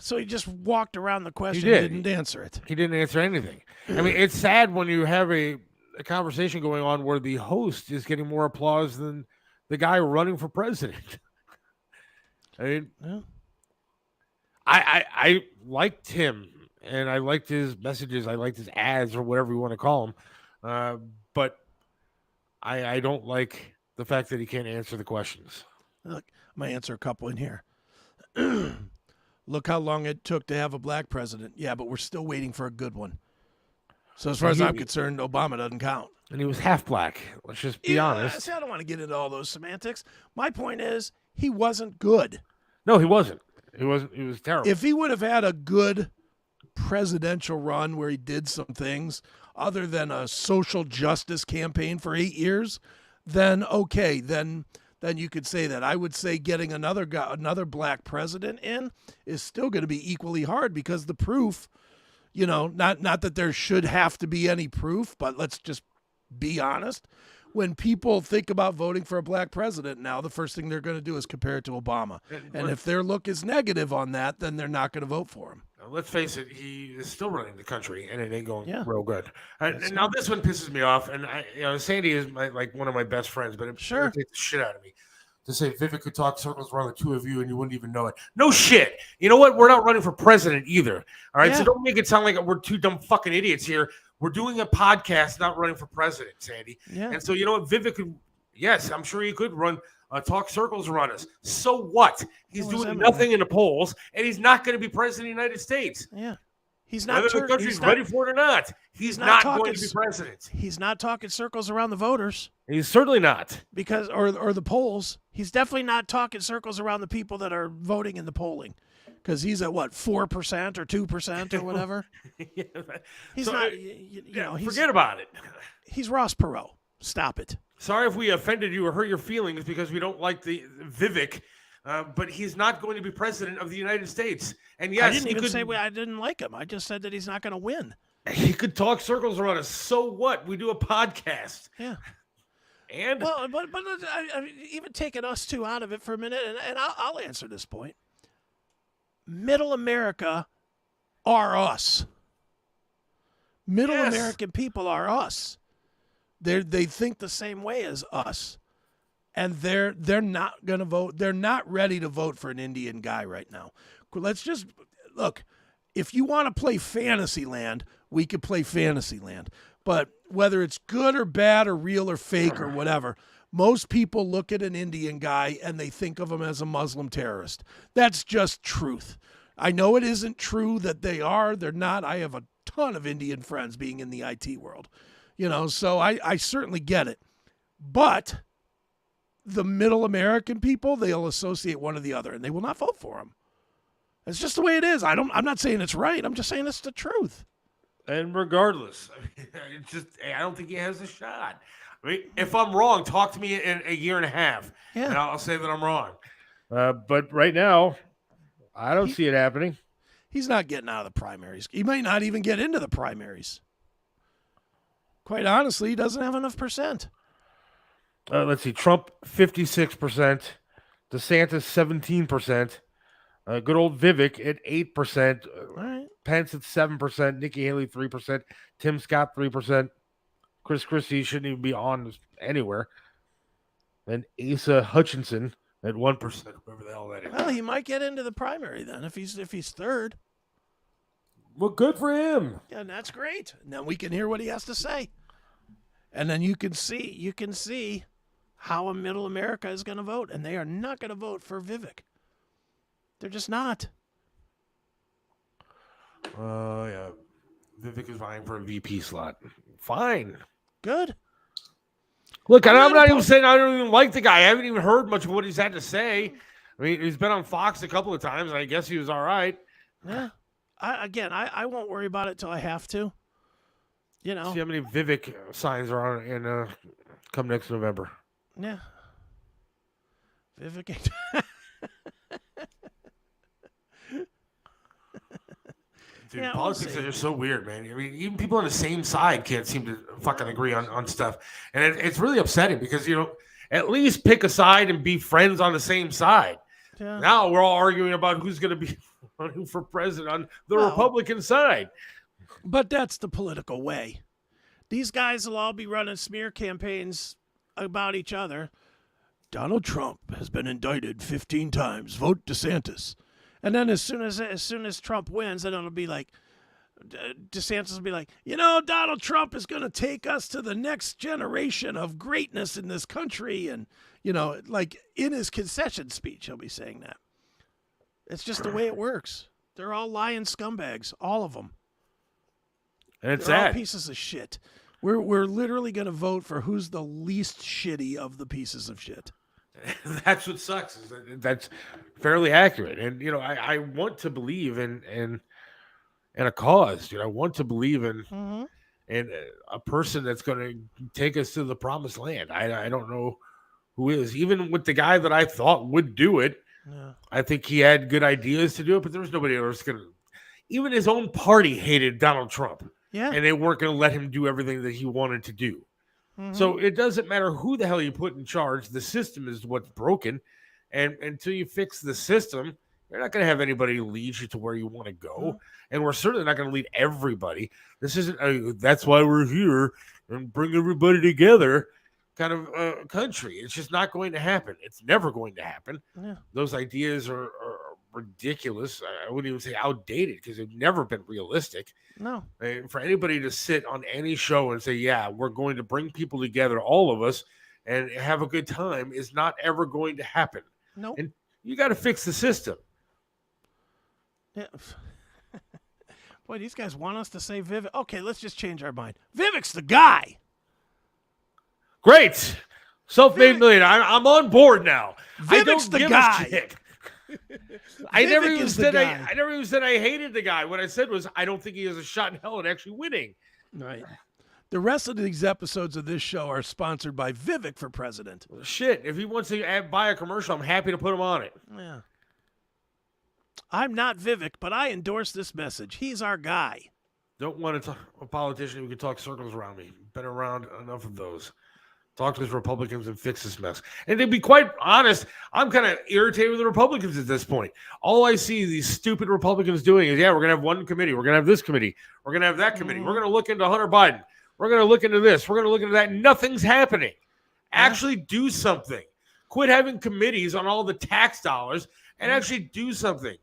So he just walked around the question and didn't answer it. He didn't answer anything. I mean, it's sad when you have a conversation going on where the host is getting more applause than the guy running for president. I mean, I liked him, and I liked his messages. I liked his ads, or whatever you want to call them. But I don't like the fact that he can't answer the questions. Look, I'm going to answer a couple in here. Look how long it took to have a black president. Yeah, but we're still waiting for a good one. So as far as I'm concerned, Obama doesn't count. And he was half black. Let's just be honest. See, I don't want to get into all those semantics. My point is, he wasn't good. No, he wasn't. He was terrible. If he would have had a good presidential run where he did some things other than a social justice campaign for 8 years, then okay, then you could say that. I would say getting another black president in is still going to be equally hard because the proof, not that there should have to be any proof, but let's just be honest. When people think about voting for a black president now, the first thing they're going to do is compare it to Obama. And if their look is negative on that, then they're not going to vote for him. Now, let's face it, he is still running the country, and it ain't going real good. And now this one pisses me off, and Sandy is one of my best friends, but it takes the shit out of me to say Vivek could talk circles around the two of you, and you wouldn't even know it. No shit. You know what? We're not running for president either. All right, so don't make it sound like we're two dumb fucking idiots here. We're doing a podcast, not running for president, Sandy. Yeah. And so, you know what? Vivek could, yes, I'm sure he could talk circles around us. So what? He's doing nothing in the polls, and he's not going to be president of the United States. Yeah. He's not. Whether the country's ready for it or not, he's not going to be president. He's not talking circles around the voters. He's certainly not. Because, or the polls. He's definitely not talking circles around the people that are voting in the polling. Because he's at 4% or 2% or whatever. He's not. Forget about it. He's Ross Perot. Stop it. Sorry if we offended you or hurt your feelings because we don't like the Vivek, but he's not going to be president of the United States. And yes, I didn't even say I didn't like him. I just said that he's not going to win. He could talk circles around us. So what? We do a podcast. Yeah. And but even taking us two out of it for a minute, and I'll answer this point. Middle America are us. Middle American people are us. They think the same way as us. And they're not going to vote. They're not ready to vote for an Indian guy right now. Let's just look. If you want to play Fantasyland, we could play Fantasyland. But whether it's good or bad or real or fake or whatever, most people look at an Indian guy and they think of him as a Muslim terrorist. That's just truth. I know it isn't true that they are. They're not. I have a ton of Indian friends being in the IT world. So I certainly get it. But the middle American people, they'll associate one or the other, and they will not vote for him. It's just the way it is. I'm not saying it's right. I'm just saying it's the truth. And regardless, I don't think he has a shot. I mean, if I'm wrong, talk to me in a year and a half, and I'll say that I'm wrong. But right now, I don't see it happening. He's not getting out of the primaries. He might not even get into the primaries. Quite honestly, he doesn't have enough percent. Let's see. Trump, 56%. DeSantis, 17%. Good old Vivek at 8%. All right. Pence at 7%. Nikki Haley, 3%. Tim Scott, 3%. Chris Christie shouldn't even be on anywhere. And Asa Hutchinson at 1%. Whoever the hell that is. Well, he might get into the primary then if he's third. Well, good for him. Yeah, and that's great. Now we can hear what he has to say. And then you can see how a middle America is going to vote. And they are not going to vote for Vivek. They're just not. Yeah. Vivek is vying for a VP slot. Fine. Good. Look, I'm not even saying I don't even like the guy. I haven't even heard much of what he's had to say. I mean, he's been on Fox a couple of times. I guess he was all right. Yeah. I won't worry about it till I have to. See how many Vivek signs are on in come next November. Yeah. Vivek. Dude, politics are just so weird, man. I mean, even people on the same side can't seem to fucking agree on stuff. And it's really upsetting because, at least pick a side and be friends on the same side. Yeah. Now we're all arguing about who's going to be running for president on the Republican side. But that's the political way. These guys will all be running smear campaigns about each other. Donald Trump has been indicted 15 times. Vote DeSantis. And then as soon as Trump wins, then it'll be like, DeSantis will be like, Donald Trump is going to take us to the next generation of greatness in this country. And, like in his concession speech, he'll be saying that. It's just the way it works. They're all lying scumbags, all of them. And it's They're all pieces of shit. We're literally going to vote for who's the least shitty of the pieces of shit. That's what sucks. Is that's fairly accurate. And, I want to believe in and a cause. I want to believe in Mm-hmm. and a person that's going to take us to the promised land. I don't know who is. Even with the guy that I thought would do it, Yeah. I think he had good ideas to do it, but there was nobody else going to. Even his own party hated Donald Trump. Yeah. And they weren't going to let him do everything that he wanted to do. Mm-hmm. So it doesn't matter who the hell you put in charge. The system is what's broken. And until you fix the system, you're not going to have anybody lead you to where you want to go. Mm-hmm. And we're certainly not going to lead everybody. This isn't that's why we're here and bring everybody together kind of country. It's just not going to happen. It's never going to happen. Yeah. Those ideas are ridiculous. I wouldn't even say outdated because they've never been realistic. No. For anybody to sit on any show and say, yeah, we're going to bring people together, all of us, and have a good time is not ever going to happen. Nope. And you got to fix the system. Yeah. Boy, these guys want us to say Vivek. Okay, let's just change our mind. Vivek's the guy. Great. Self-made millionaire. I'm on board now. Vivek's the guy. I never even said I hated the guy. What I said was I don't think he has a shot in hell at actually winning. Right. The rest of these episodes of this show are sponsored by Vivek for president. Shit, if he wants to buy a commercial, I'm happy to put him on it. Yeah. I'm not Vivek, but I endorse this message. He's our guy. Don't want to talk a politician who can talk circles around me. Been around enough of those. Talk to his Republicans and fix this mess. And to be quite honest, I'm kind of irritated with the Republicans at this point. All I see these stupid Republicans doing is, yeah, we're going to have one committee. We're going to have this committee. We're going to have that committee. We're going to look into Hunter Biden. We're going to look into this. We're going to look into that. Nothing's happening. Actually do something. Quit having committees on all the tax dollars and actually do something.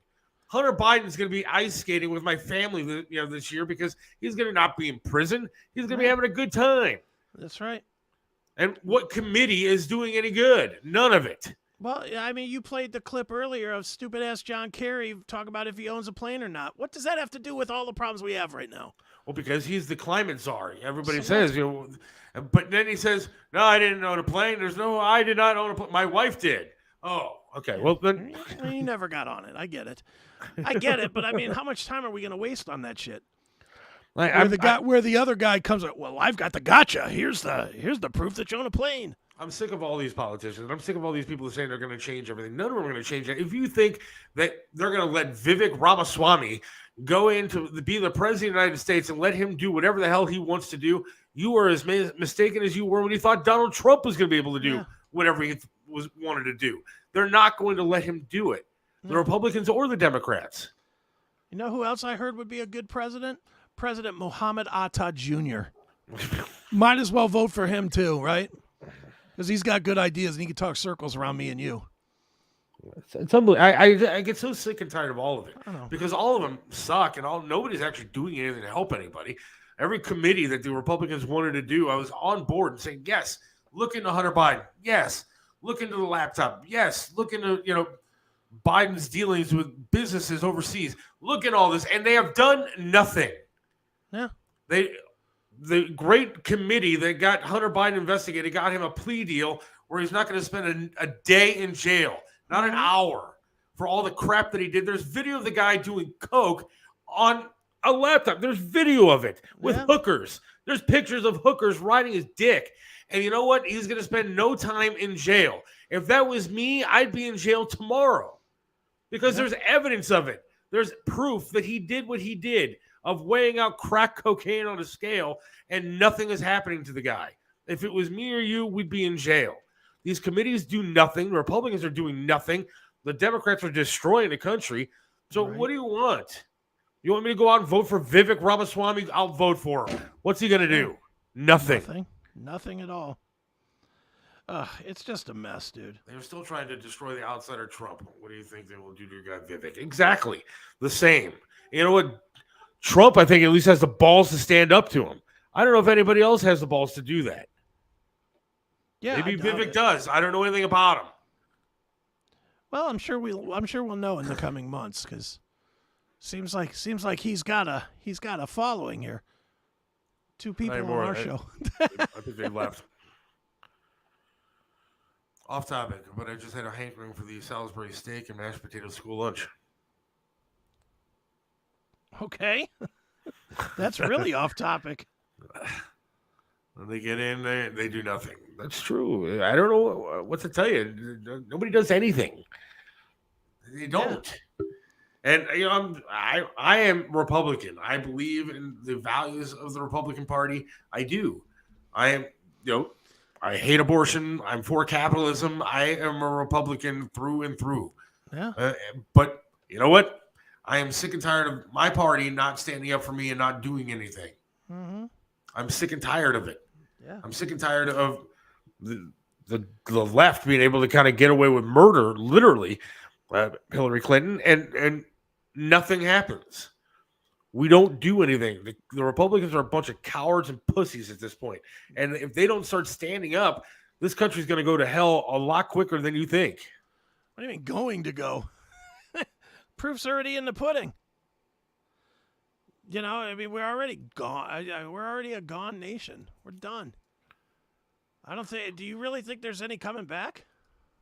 Hunter Biden's going to be ice skating with my family this year because he's going to not be in prison. He's going to be having a good time. That's right. And what committee is doing any good? None of it. Well, I mean, you played the clip earlier of stupid-ass John Kerry talking about if he owns a plane or not. What does that have to do with all the problems we have right now? Well, because he's the climate czar. Everybody says, but then he says, no, I didn't own a plane. I did not own a plane. My wife did. Oh, okay. Well, then. He never got on it. I get it. But I mean, how much time are we going to waste on that shit? Where the other guy comes up, well, I've got the gotcha. Here's the proof that you own a plane. I'm sick of all these politicians. I'm sick of all these people saying they're going to change everything. None of them are going to change it. If you think that they're going to let Vivek Ramaswamy go in to be the president of the United States and let him do whatever the hell he wants to do, you are as mistaken as you were when you thought Donald Trump was going to be able to do whatever he wanted to do. They're not going to let him do it. The Republicans or the Democrats. You know who else I heard would be a good president? President Mohammed Atta Jr. Might as well vote for him too, right? Because he's got good ideas and he can talk circles around me and you. It's unbelievable. I get so sick and tired of all of it because all of them suck and nobody's actually doing anything to help anybody. Every committee that the Republicans wanted to do, I was on board and saying, yes, look into Hunter Biden. Yes, look into the laptop. Yes, look into Biden's dealings with businesses overseas. Look at all this, and they have done nothing. Yeah. The great committee that got Hunter Biden investigated got him a plea deal where he's not going to spend a day in jail, not an hour, for all the crap that he did. There's video of the guy doing coke on a laptop. There's video of it with hookers. There's pictures of hookers riding his dick. And you know what? He's going to spend no time in jail. If that was me, I'd be in jail tomorrow because there's evidence of it. There's proof that he did what he did of weighing out crack cocaine on a scale, and nothing is happening to the guy. If it was me or you, we'd be in jail. These committees do nothing. The Republicans are doing nothing. The Democrats are destroying the country. So what do you want? You want me to go out and vote for Vivek Ramaswamy? I'll vote for him. What's he going to do? Nothing. Nothing at all. It's just a mess, dude. They're still trying to destroy the outsider Trump. What do you think they will do to your guy Vivek? Exactly the same. You know what? Trump, I think, at least has the balls to stand up to him. I don't know if anybody else has the balls to do that. Yeah, maybe Vivek does. I don't know anything about him. Well, I'm sure we'll know in the coming months because seems like he's got a following here. Two people on our show. I think they left. Off topic, but I just had a hankering for the Salisbury steak and mashed potato school lunch. Okay. That's really off topic. When they get in, they do nothing. That's true. I don't know what to tell you. Nobody does anything. They don't. And I am Republican. I believe in the values of the Republican Party. I do. I am. I hate abortion. I'm for capitalism. I am a Republican through and through. Yeah. But you know what? I am sick and tired of my party not standing up for me and not doing anything. Mm-hmm. I'm sick and tired of it. Yeah. I'm sick and tired of the left being able to kind of get away with murder, literally, Hillary Clinton, and nothing happens. We don't do anything. The Republicans are a bunch of cowards and pussies at this point. And if they don't start standing up, this country's going to go to hell a lot quicker than you think. What do you mean going to go? Proof's already in the pudding. We're already gone. We're already a gone nation. We're done. Do you really think there's any coming back?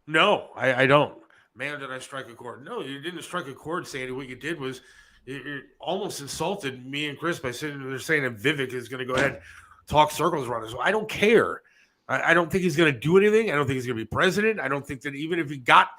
No, I don't. Man, did I strike a chord? No, you didn't strike a chord, Sandy. What you did was you almost insulted me and Chris by sitting there saying that Vivek is going to go ahead and talk circles around us. I don't care. I don't think he's going to do anything. I don't think he's going to be president. I don't think that even if he got,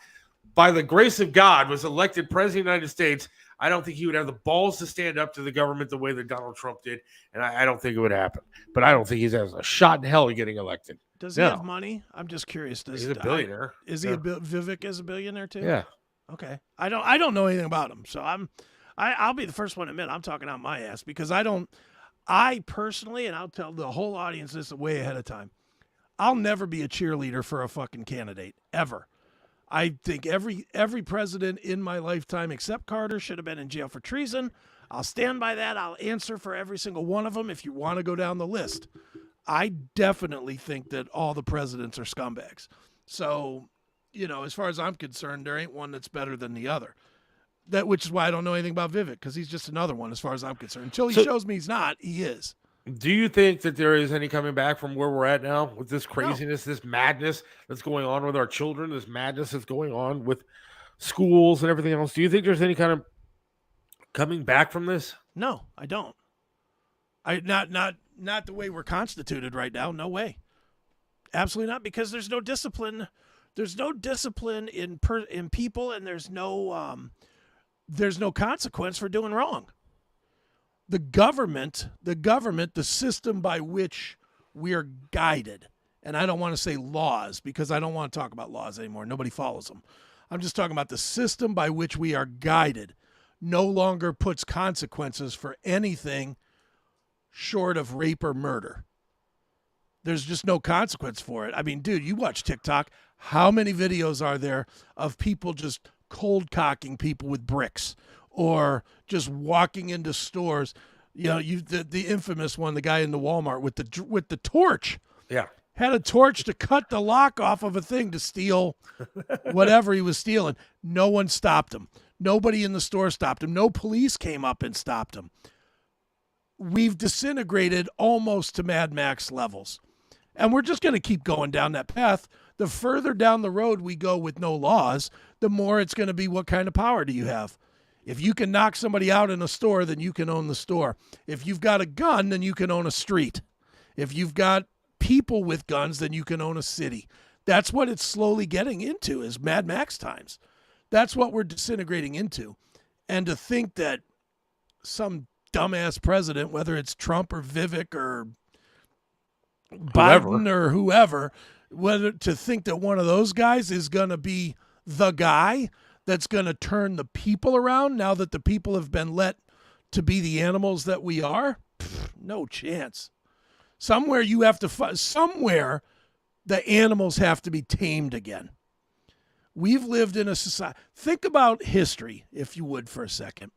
by the grace of God, was elected president of the United States, I don't think he would have the balls to stand up to the government the way that Donald Trump did. And I don't think it would happen. But I don't think he has a shot in hell of getting elected. Does he have money? I'm just curious. He's a billionaire. Is he Vivek is a billionaire too? Yeah. Okay. I don't know anything about him. So I'll be the first one to admit I'm talking out my ass because I personally, and I'll tell the whole audience this way ahead of time, I'll never be a cheerleader for a fucking candidate, ever. I think every president in my lifetime except Carter should have been in jail for treason. I'll stand by that. I'll answer for every single one of them if you want to go down the list. I definitely think that all the presidents are scumbags. So, as far as I'm concerned, there ain't one that's better than the other. Which is why I don't know anything about Vivek, because he's just another one as far as I'm concerned. Until he shows me he's not, he is. Do you think that there is any coming back from where we're at now with this craziness, this madness that's going on with our children, this madness that's going on with schools and everything else? Do you think there's any kind of coming back from this? No, I don't. Not the way we're constituted right now. No way. Absolutely not, because there's no discipline. There's no discipline in people, and there's no consequence for doing wrong. The government, the system by which we are guided, and I don't want to say laws because I don't want to talk about laws anymore. Nobody follows them. I'm just talking about the system by which we are guided no longer puts consequences for anything short of rape or murder. There's just no consequence for it. I mean, dude, you watch TikTok. How many videos are there of people just cold cocking people with bricks or just walking into stores? The infamous one, the guy in the Walmart with the torch. Yeah. Had a torch to cut the lock off of a thing to steal whatever he was stealing. No one stopped him. Nobody in the store stopped him. No police came up and stopped him. We've disintegrated almost to Mad Max levels. And we're just going to keep going down that path. The further down the road we go with no laws, the more it's going to be what kind of power do you have? If you can knock somebody out in a store, then you can own the store. If you've got a gun, then you can own a street. If you've got people with guns, then you can own a city. That's what it's slowly getting into, is Mad Max times. That's what we're disintegrating into. And to think that some dumbass president, whether it's Trump or Vivek or Biden or whoever, whether to think that one of those guys is going to be the guy that's going to turn the people around now that the people have been let to be the animals that we are, no chance. Somewhere you have to somewhere the animals have to be tamed again. We've lived in a society. Think about history, if you would, for a second.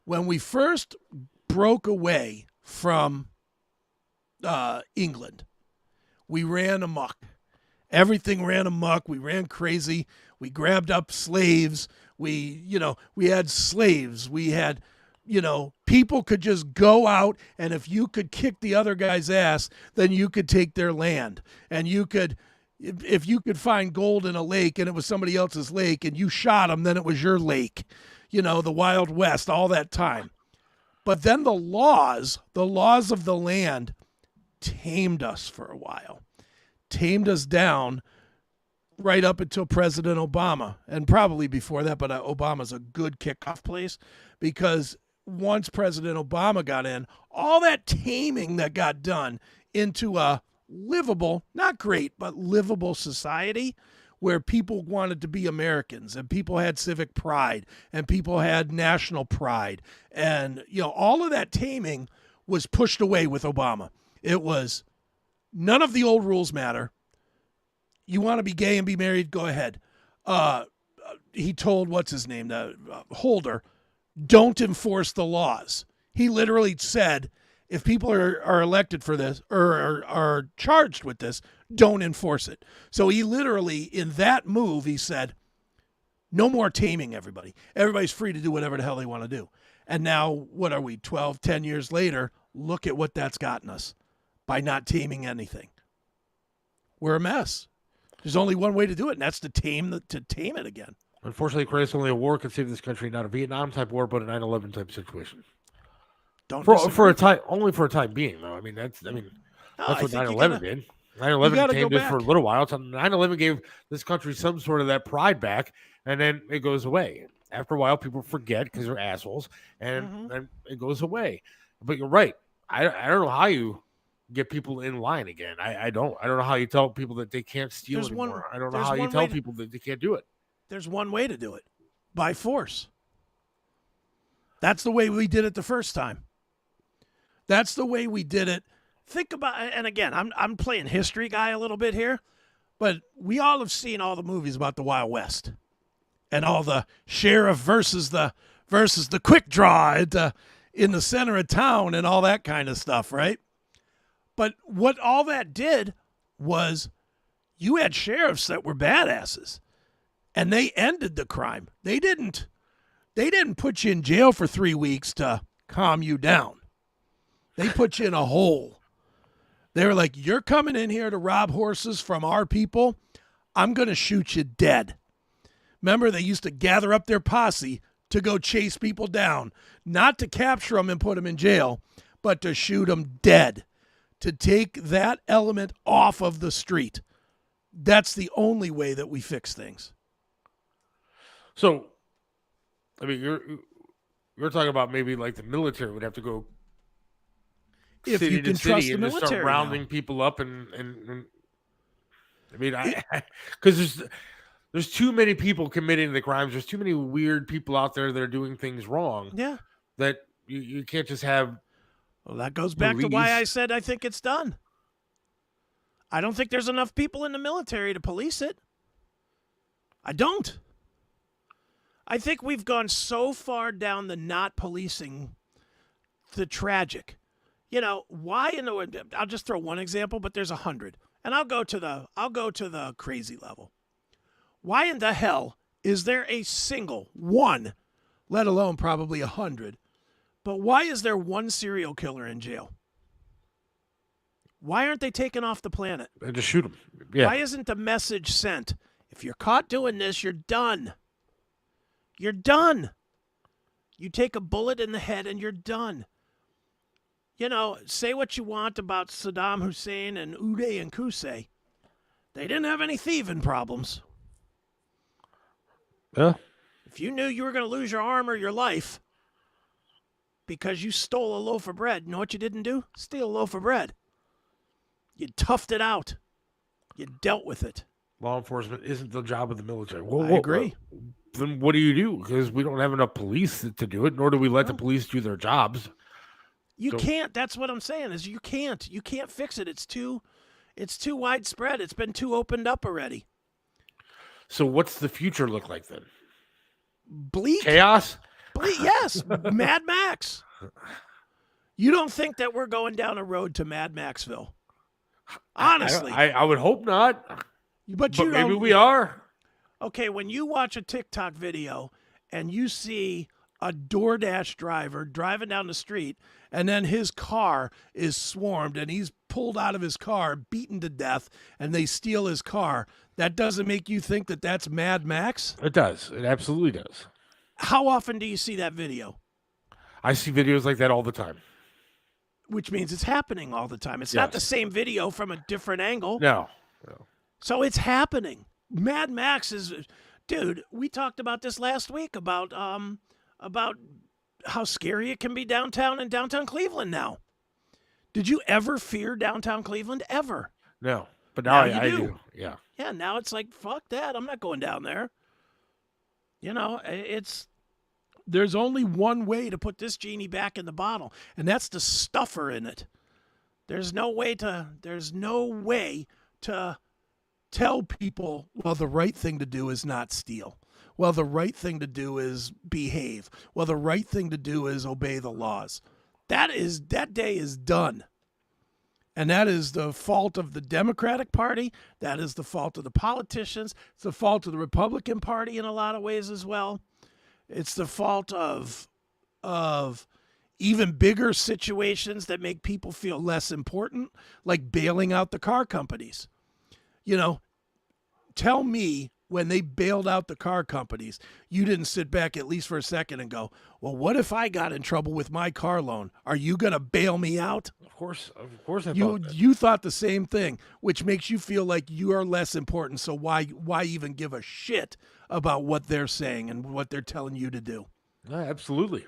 When we first broke away from England, we ran amok. Everything ran amok. We ran crazy. We grabbed up slaves. We had slaves. We had, people could just go out, and if you could kick the other guy's ass, then you could take their land. And you could, if you could find gold in a lake and it was somebody else's lake and you shot them, then it was your lake. The Wild West, all that time. But then the laws of the land tamed us for a while, tamed us down right up until President Obama, and probably before that, but Obama's a good kickoff place, because once President Obama got in, all that taming that got done into a livable, not great, but livable society where people wanted to be Americans and people had civic pride and people had national pride. And, all of that taming was pushed away with Obama. It was none of the old rules matter. You want to be gay and be married? Go ahead. He told, what's his name, Holder, don't enforce the laws. He literally said, if people are elected for this or are charged with this, don't enforce it. So he literally, in that move, he said, no more taming everybody. Everybody's free to do whatever the hell they want to do. And now, what are we, 12, 10 years later, look at what that's gotten us by not taming anything. We're a mess. There's only one way to do it, and that's to tame it again. Unfortunately, Chris, only a war could save this country, not a Vietnam type war, but a 9/11 type situation. For a time, only for a time being, though. That's what 9/11 did. 9/11 tamed us for a little while. So 9/11 gave this country some sort of that pride back, and then it goes away. After a while, people forget because they're assholes, and then it goes away. But you're right. I don't know how you get people in line again. I don't know how you tell people that they can't steal anymore. I don't know how you tell people that they can't do it. There's one way to do it, by force. That's the way we did it the first time. That's the way we did it. Think about, and again, I'm playing history guy a little bit here, but we all have seen all the movies about the Wild West and all the sheriff versus the quick draw in the center of town and all that kind of stuff, right? But what all that did was you had sheriffs that were badasses, and they ended the crime. They didn't put you in jail for 3 weeks to calm you down. They put you in a hole. They were like, you're coming in here to rob horses from our people. I'm going to shoot you dead. Remember, they used to gather up their posse to go chase people down, not to capture them and put them in jail, but to shoot them dead, to take that element off of the street. That's the only way that we fix things. So, you're talking about maybe like the military would have to go if city you can to city trust the and just military start rounding people up and because there's too many people committing the crimes. There's too many weird people out there that are doing things wrong. Yeah, that you can't just have. Well, that goes back to why I said I think it's done. I don't think there's enough people in the military to police it. I don't. I think we've gone so far down the not policing the tragic. Why I'll just throw one example, but there's 100. And I'll go to the crazy level. Why in the hell is there a single one, let alone probably 100, but why is there one serial killer in jail? Why aren't they taken off the planet? And just shoot them. Yeah. Why isn't the message sent? If you're caught doing this, you're done. You're done. You take a bullet in the head and you're done. Say what you want about Saddam Hussein and Uday and Qusay. They didn't have any thieving problems. Yeah. If you knew you were going to lose your arm or your life because you stole a loaf of bread, you know what you didn't do? Steal a loaf of bread. You toughed it out. You dealt with it. Law enforcement isn't the job of the military. I agree. Then what do you do? Because we don't have enough police to do it, nor do we let the police do their jobs. You can't. That's what I'm saying is you can't fix it. It's too widespread. It's been too opened up already. So what's the future look like then? Bleak. Chaos? Yes. Mad Max. You don't think that we're going down a road to Mad Maxville? Honestly. I would hope not. But maybe we are. Okay, when you watch a TikTok video and you see a DoorDash driver driving down the street and then his car is swarmed and he's pulled out of his car, beaten to death, and they steal his car, that doesn't make you think that that's Mad Max? It does. It absolutely does. How often do you see that video? I see videos like that all the time. Which means it's happening all the time. It's Yes. not the same video from a different angle. No. So it's happening. Mad Max is, dude. We talked about this last week about how scary it can be downtown and downtown Cleveland now. Did you ever fear downtown Cleveland? Ever? No. But now you I do. do. Yeah. Yeah, now it's like, fuck that. I'm not going down there. You know, there's only one way to put this genie back in the bottle, and that's to stuff her in it. There's no way to tell people, well, the right thing to do is not steal. Well, the right thing to do is behave. Well, the right thing to do is obey the laws. That day is done. And that is the fault of the Democratic Party. That is the fault of the politicians. It's the fault of the Republican Party in a lot of ways as well. It's the fault of even bigger situations that make people feel less important, like bailing out the car companies. You know, tell me when they bailed out the car companies, you didn't sit back at least for a second and go, well, what if I got in trouble with my car loan? Are you going to bail me out? Of course I You thought that. you thought the same thing, which makes you feel like you are less important. So why even give a shit about what they're saying and what they're telling you to do? Yeah, absolutely.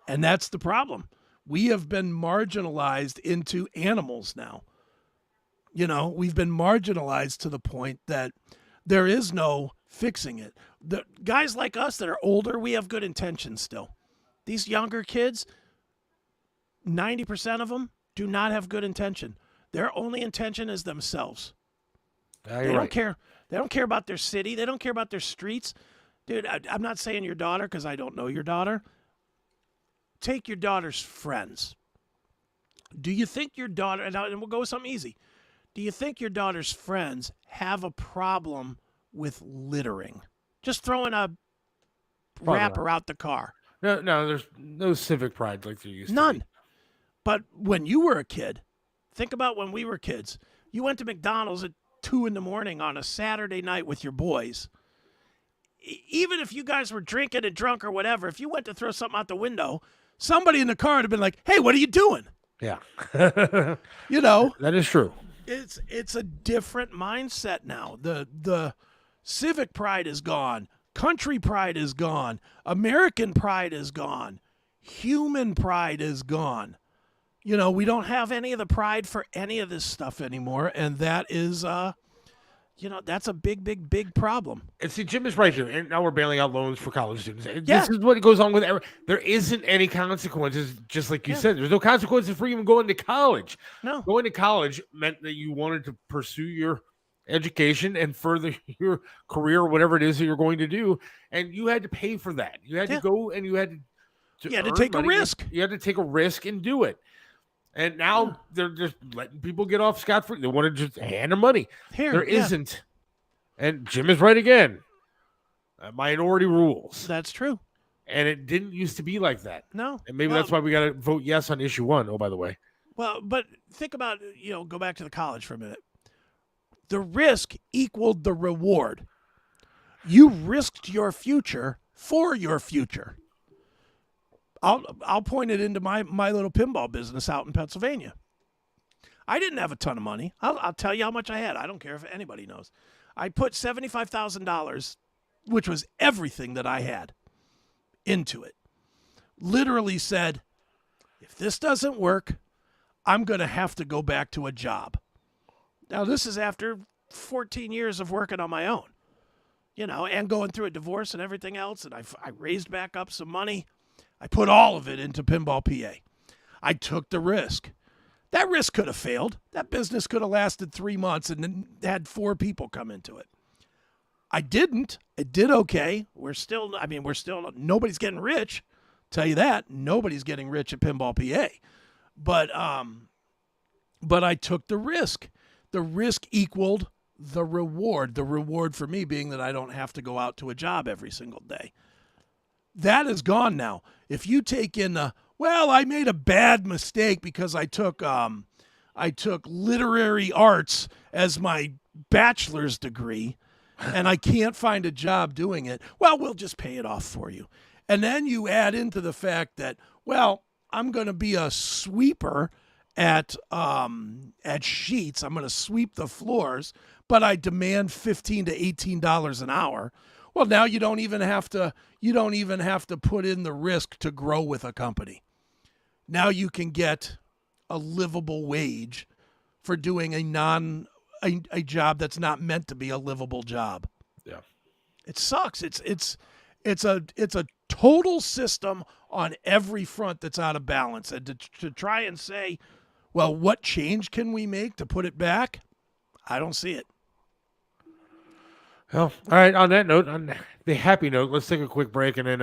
And that's the problem. We have been marginalized into animals now. You know, we've been marginalized to the point that there is no fixing it. The guys like us that are older, we have good intentions still. These younger kids, 90% of them do not have good intention. Their only intention is themselves. They don't care. They don't care about their city. They don't care about their streets. Dude, I'm not saying your daughter because I don't know your daughter. Take your daughter's friends. Do you think your daughter, and we'll go with something easy. Do you think your daughter's friends have a problem with littering? Just throwing a wrapper out the car. No, there's no civic pride like there used to be. None. But when you were a kid, think about when we were kids. You went to McDonald's at 2 a.m. on a Saturday night with your boys. Even if you guys were drinking and drunk or whatever, if you went to throw something out the window, somebody in the car would have been like, hey, what are you doing? Yeah. You know. That is true. It's a different mindset now. The civic pride is gone. Country pride is gone. American pride is gone. Human pride is gone. You know, we don't have any of the pride for any of this stuff anymore, and that is, that's a big problem. And see, Jim is right here. And now we're bailing out loans for college students. This is what goes on with there isn't any consequences, just like you said. There's no consequences for even going to college. No. Going to college meant that you wanted to pursue your education and further your career, whatever it is that you're going to do. And you had to pay for that. You had to go and you had to take a risk. You had to take a risk and do it. And now they're just letting people get off scot-free. They want to just hand them money. There isn't. And Jim is right again. Minority rules. That's true. And it didn't used to be like that. No. And maybe that's why we got to vote yes on issue 1. Oh, by the way. Well, but think about, go back to the college for a minute. The risk equaled the reward. You risked your future for your future. I'll point it into my little pinball business out in Pennsylvania. I didn't have a ton of money. I'll tell you how much I had. I don't care if anybody knows. I put $75,000, which was everything that I had, into it. Literally said, if this doesn't work, I'm going to have to go back to a job. Now, this is after 14 years of working on my own, and going through a divorce and everything else. And I raised back up some money. I put all of it into Pinball PA. I took the risk. That risk could have failed. That business could have lasted 3 months and then had 4 people come into it. I didn't. It did okay. We're still, nobody's getting rich. Tell you that. Nobody's getting rich at Pinball PA. But I took the risk. The risk equaled the reward. The reward for me being that I don't have to go out to a job every single day. That is gone now. If you take in I made a bad mistake because I took literary arts as my bachelor's degree, and I can't find a job doing it, well, we'll just pay it off for you. And then you add into the fact that, well, I'm going to be a sweeper at Sheetz. I'm going to sweep the floors, but I demand $15 to $18 an hour. Well, now you don't even have to put in the risk to grow with a company. Now you can get a livable wage for doing a job that's not meant to be a livable job. Yeah. It sucks. It's a total system on every front that's out of balance. And to try and say, well, what change can we make to put it back? I don't see it. Well, all right. On that note, on the happy note, let's take a quick break and then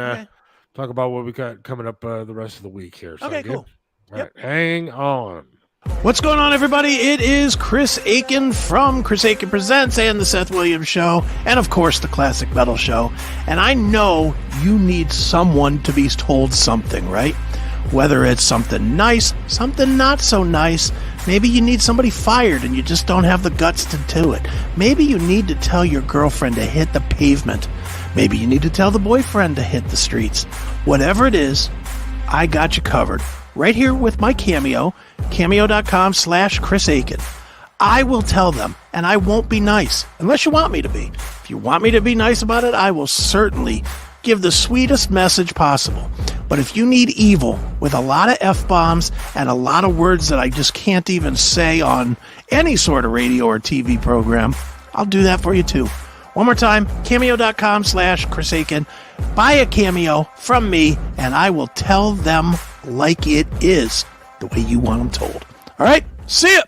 talk about what we got coming up the rest of the week here. Okay, cool. All right, hang on. What's going on, everybody? It is Chris Aiken from Chris Aiken Presents and the Seth Williams Show, and of course the Classic Metal Show. And I know you need someone to be told something, right? Whether it's something nice, something not so nice. Maybe you need somebody fired and you just don't have the guts to do it. Maybe you need to tell your girlfriend to hit the pavement. Maybe you need to tell the boyfriend to hit the streets. Whatever it is, I got you covered. Right here with my Cameo, cameo.com/Chris Aiken. I will tell them, and I won't be nice, unless you want me to be. If you want me to be nice about it, I will certainly give the sweetest message possible. But if you need evil with a lot of F-bombs and a lot of words that I just can't even say on any sort of radio or TV program, I'll do that for you too. One more time, cameo.com/Chris Aiken. Buy a Cameo from me, and I will tell them like it is, the way you want them told. All right, see ya!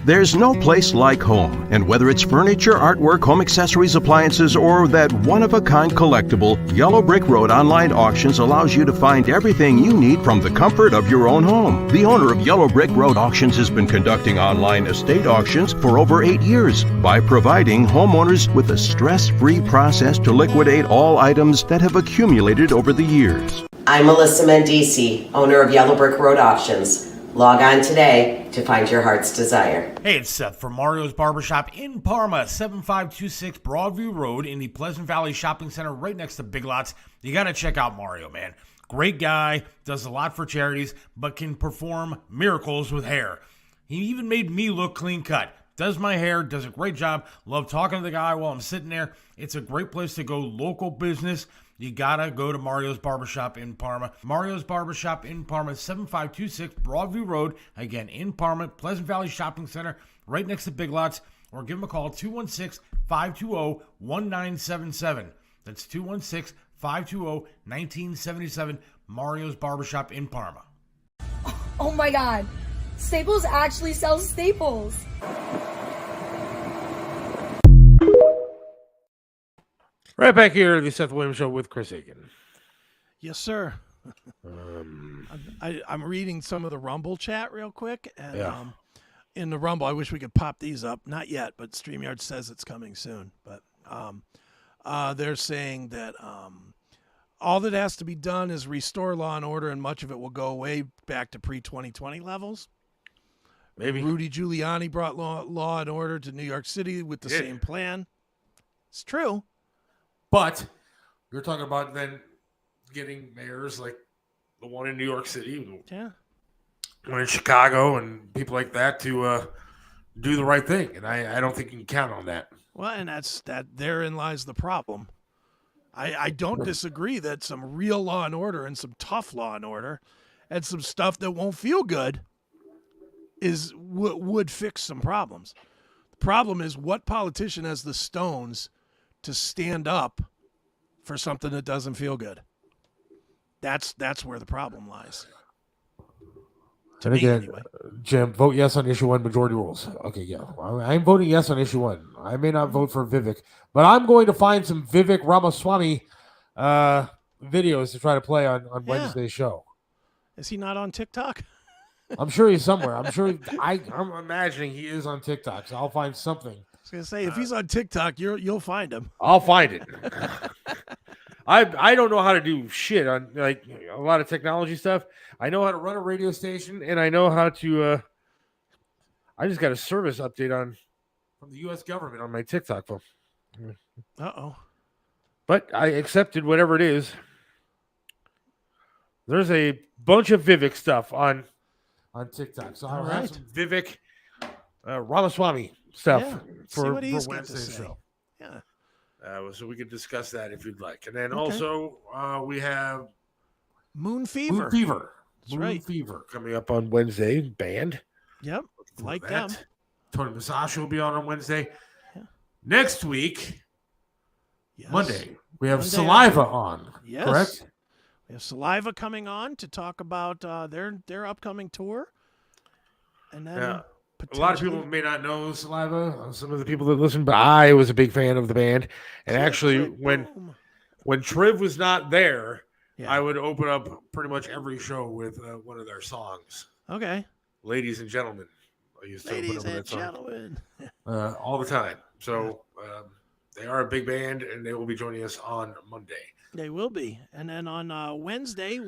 There's no place like home, and whether it's furniture, artwork, home accessories, appliances, or that one-of-a-kind collectible, Yellow Brick Road Online Auctions allows you to find everything you need from the comfort of your own home. The owner of Yellow Brick Road Auctions has been conducting online estate auctions for over 8 years by providing homeowners with a stress-free process to liquidate all items that have accumulated over the years. I'm Melissa Mendise, owner of Yellow Brick Road Auctions. Log on today to find your heart's desire. Hey, it's Seth from Mario's Barbershop in Parma, 7526 Broadview Road in the Pleasant Valley Shopping Center right next to Big Lots. You got to check out Mario, man. Great guy, does a lot for charities, but can perform miracles with hair. He even made me look clean cut. Does my hair, does a great job. Love talking to the guy while I'm sitting there. It's a great place to go, local business. You gotta go to Mario's Barbershop in Parma. Mario's Barbershop in Parma, 7526 Broadview Road. Again, in Parma, Pleasant Valley Shopping Center, right next to Big Lots. Or give them a call, 216-520-1977. That's 216-520-1977. Mario's Barbershop in Parma. Oh my God. Staples actually sells staples. Right back here, the Seth Williams Show with Chris Aiken. Yes, sir. I'm reading some of the Rumble chat real quick. And in the Rumble, I wish we could pop these up. Not yet, but StreamYard says it's coming soon. But they're saying that all that has to be done is restore law and order, and much of it will go away back to pre-2020 levels. Maybe. Rudy Giuliani brought law and order to New York City with the same plan. It's true. But you're talking about then getting mayors like the one in New York City, one in Chicago, and people like that to do the right thing. And I don't think you can count on that. Well, and therein lies the problem. I don't disagree that some real law and order and some tough law and order and some stuff that won't feel good would fix some problems. The problem is, what politician has the stones to stand up for something that doesn't feel good? That's where the problem lies. So again, Jim, vote yes on issue 1, majority rules. Okay, yeah. I'm voting yes on issue 1. I may not vote for Vivek, but I'm going to find some Vivek Ramaswamy videos to try to play on Wednesday's show. Is he not on TikTok? I'm sure he's somewhere. I'm imagining he is on TikTok, so I'll find something. I was gonna say, if he's on TikTok, you'll find him. I'll find it. I don't know how to do shit on like a lot of technology stuff. I know how to run a radio station, and I know how to. I just got a service update on from the U.S. government on my TikTok phone. Uh-oh. But I accepted whatever it is. There's a bunch of Vivek stuff on TikTok. So I'll have some Vivek Ramaswamy stuff for Wednesday's show. Yeah. So we could discuss that if you'd like. And then also we have Moon Fever. That's right. Fever coming up on Wednesday. Band. Yep. Like them. Tony Masashi will be on Wednesday. Yeah. Next week, Monday, we have Saliva on. Yes. Correct? We have Saliva coming on to talk about their upcoming tour. And then a lot of people may not know Saliva, some of the people that listen, but I was a big fan of the band. And actually, when Triv was not there, I would open up pretty much every show with one of their songs. Okay. Ladies and Gentlemen. I used to Ladies open up and that song Gentlemen. all the time. So they are a big band, and they will be joining us on Monday. They will be. And then on Wednesday,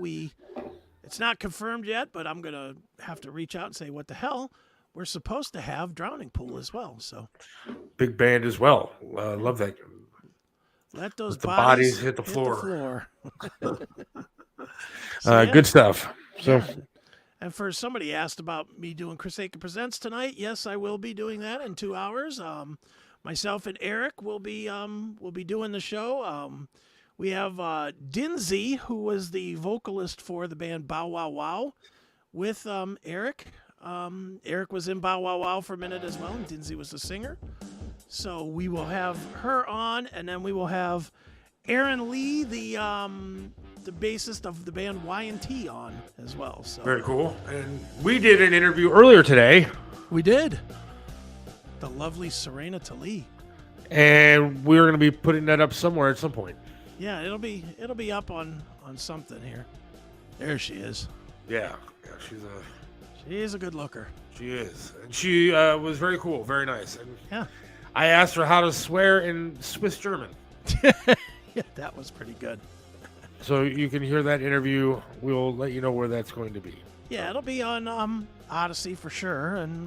it's not confirmed yet, but I'm going to have to reach out and say, what the hell? We're supposed to have Drowning Pool as well. So big band as well. Love that. Let those bodies hit the floor. So, good stuff. So, and for somebody asked about me doing Chris Aiken Presents tonight, yes, I will be doing that in 2 hours. Myself and Eric will be doing the show. We have Dinsey, who was the vocalist for the band Bow Wow Wow, with Eric. Eric was in Bow Wow Wow for a minute as well, and Dinsey was the singer. So we will have her on, and then we will have Aaron Lee, the bassist of the band Y&T, on as well. So very cool. And we did an interview earlier today. We did. The lovely Serena Talley. And we're going to be putting that up somewhere at some point. Yeah, it'll be up on something here. There she is. Yeah, she is a good looker. She is. And she was very cool, very nice. And yeah. I asked her how to swear in Swiss German. Yeah, that was pretty good. So you can hear that interview. We'll let you know where that's going to be. Yeah, it'll be on Odyssey for sure, and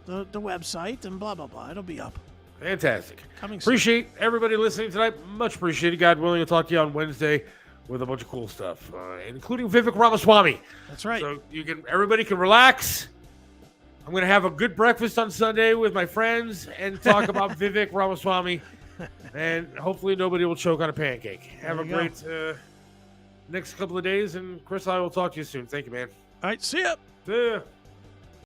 the website and blah blah blah. It'll be up. Fantastic. Coming soon. Appreciate everybody listening tonight. Much appreciated. God willing, to talk to you on Wednesday with a bunch of cool stuff, including Vivek Ramaswamy. That's right. So everybody can relax. I'm going to have a good breakfast on Sunday with my friends and talk about Vivek Ramaswamy. And hopefully nobody will choke on a pancake. Have a great next couple of days. And Chris, I will talk to you soon. Thank you, man. All right. See ya. See ya.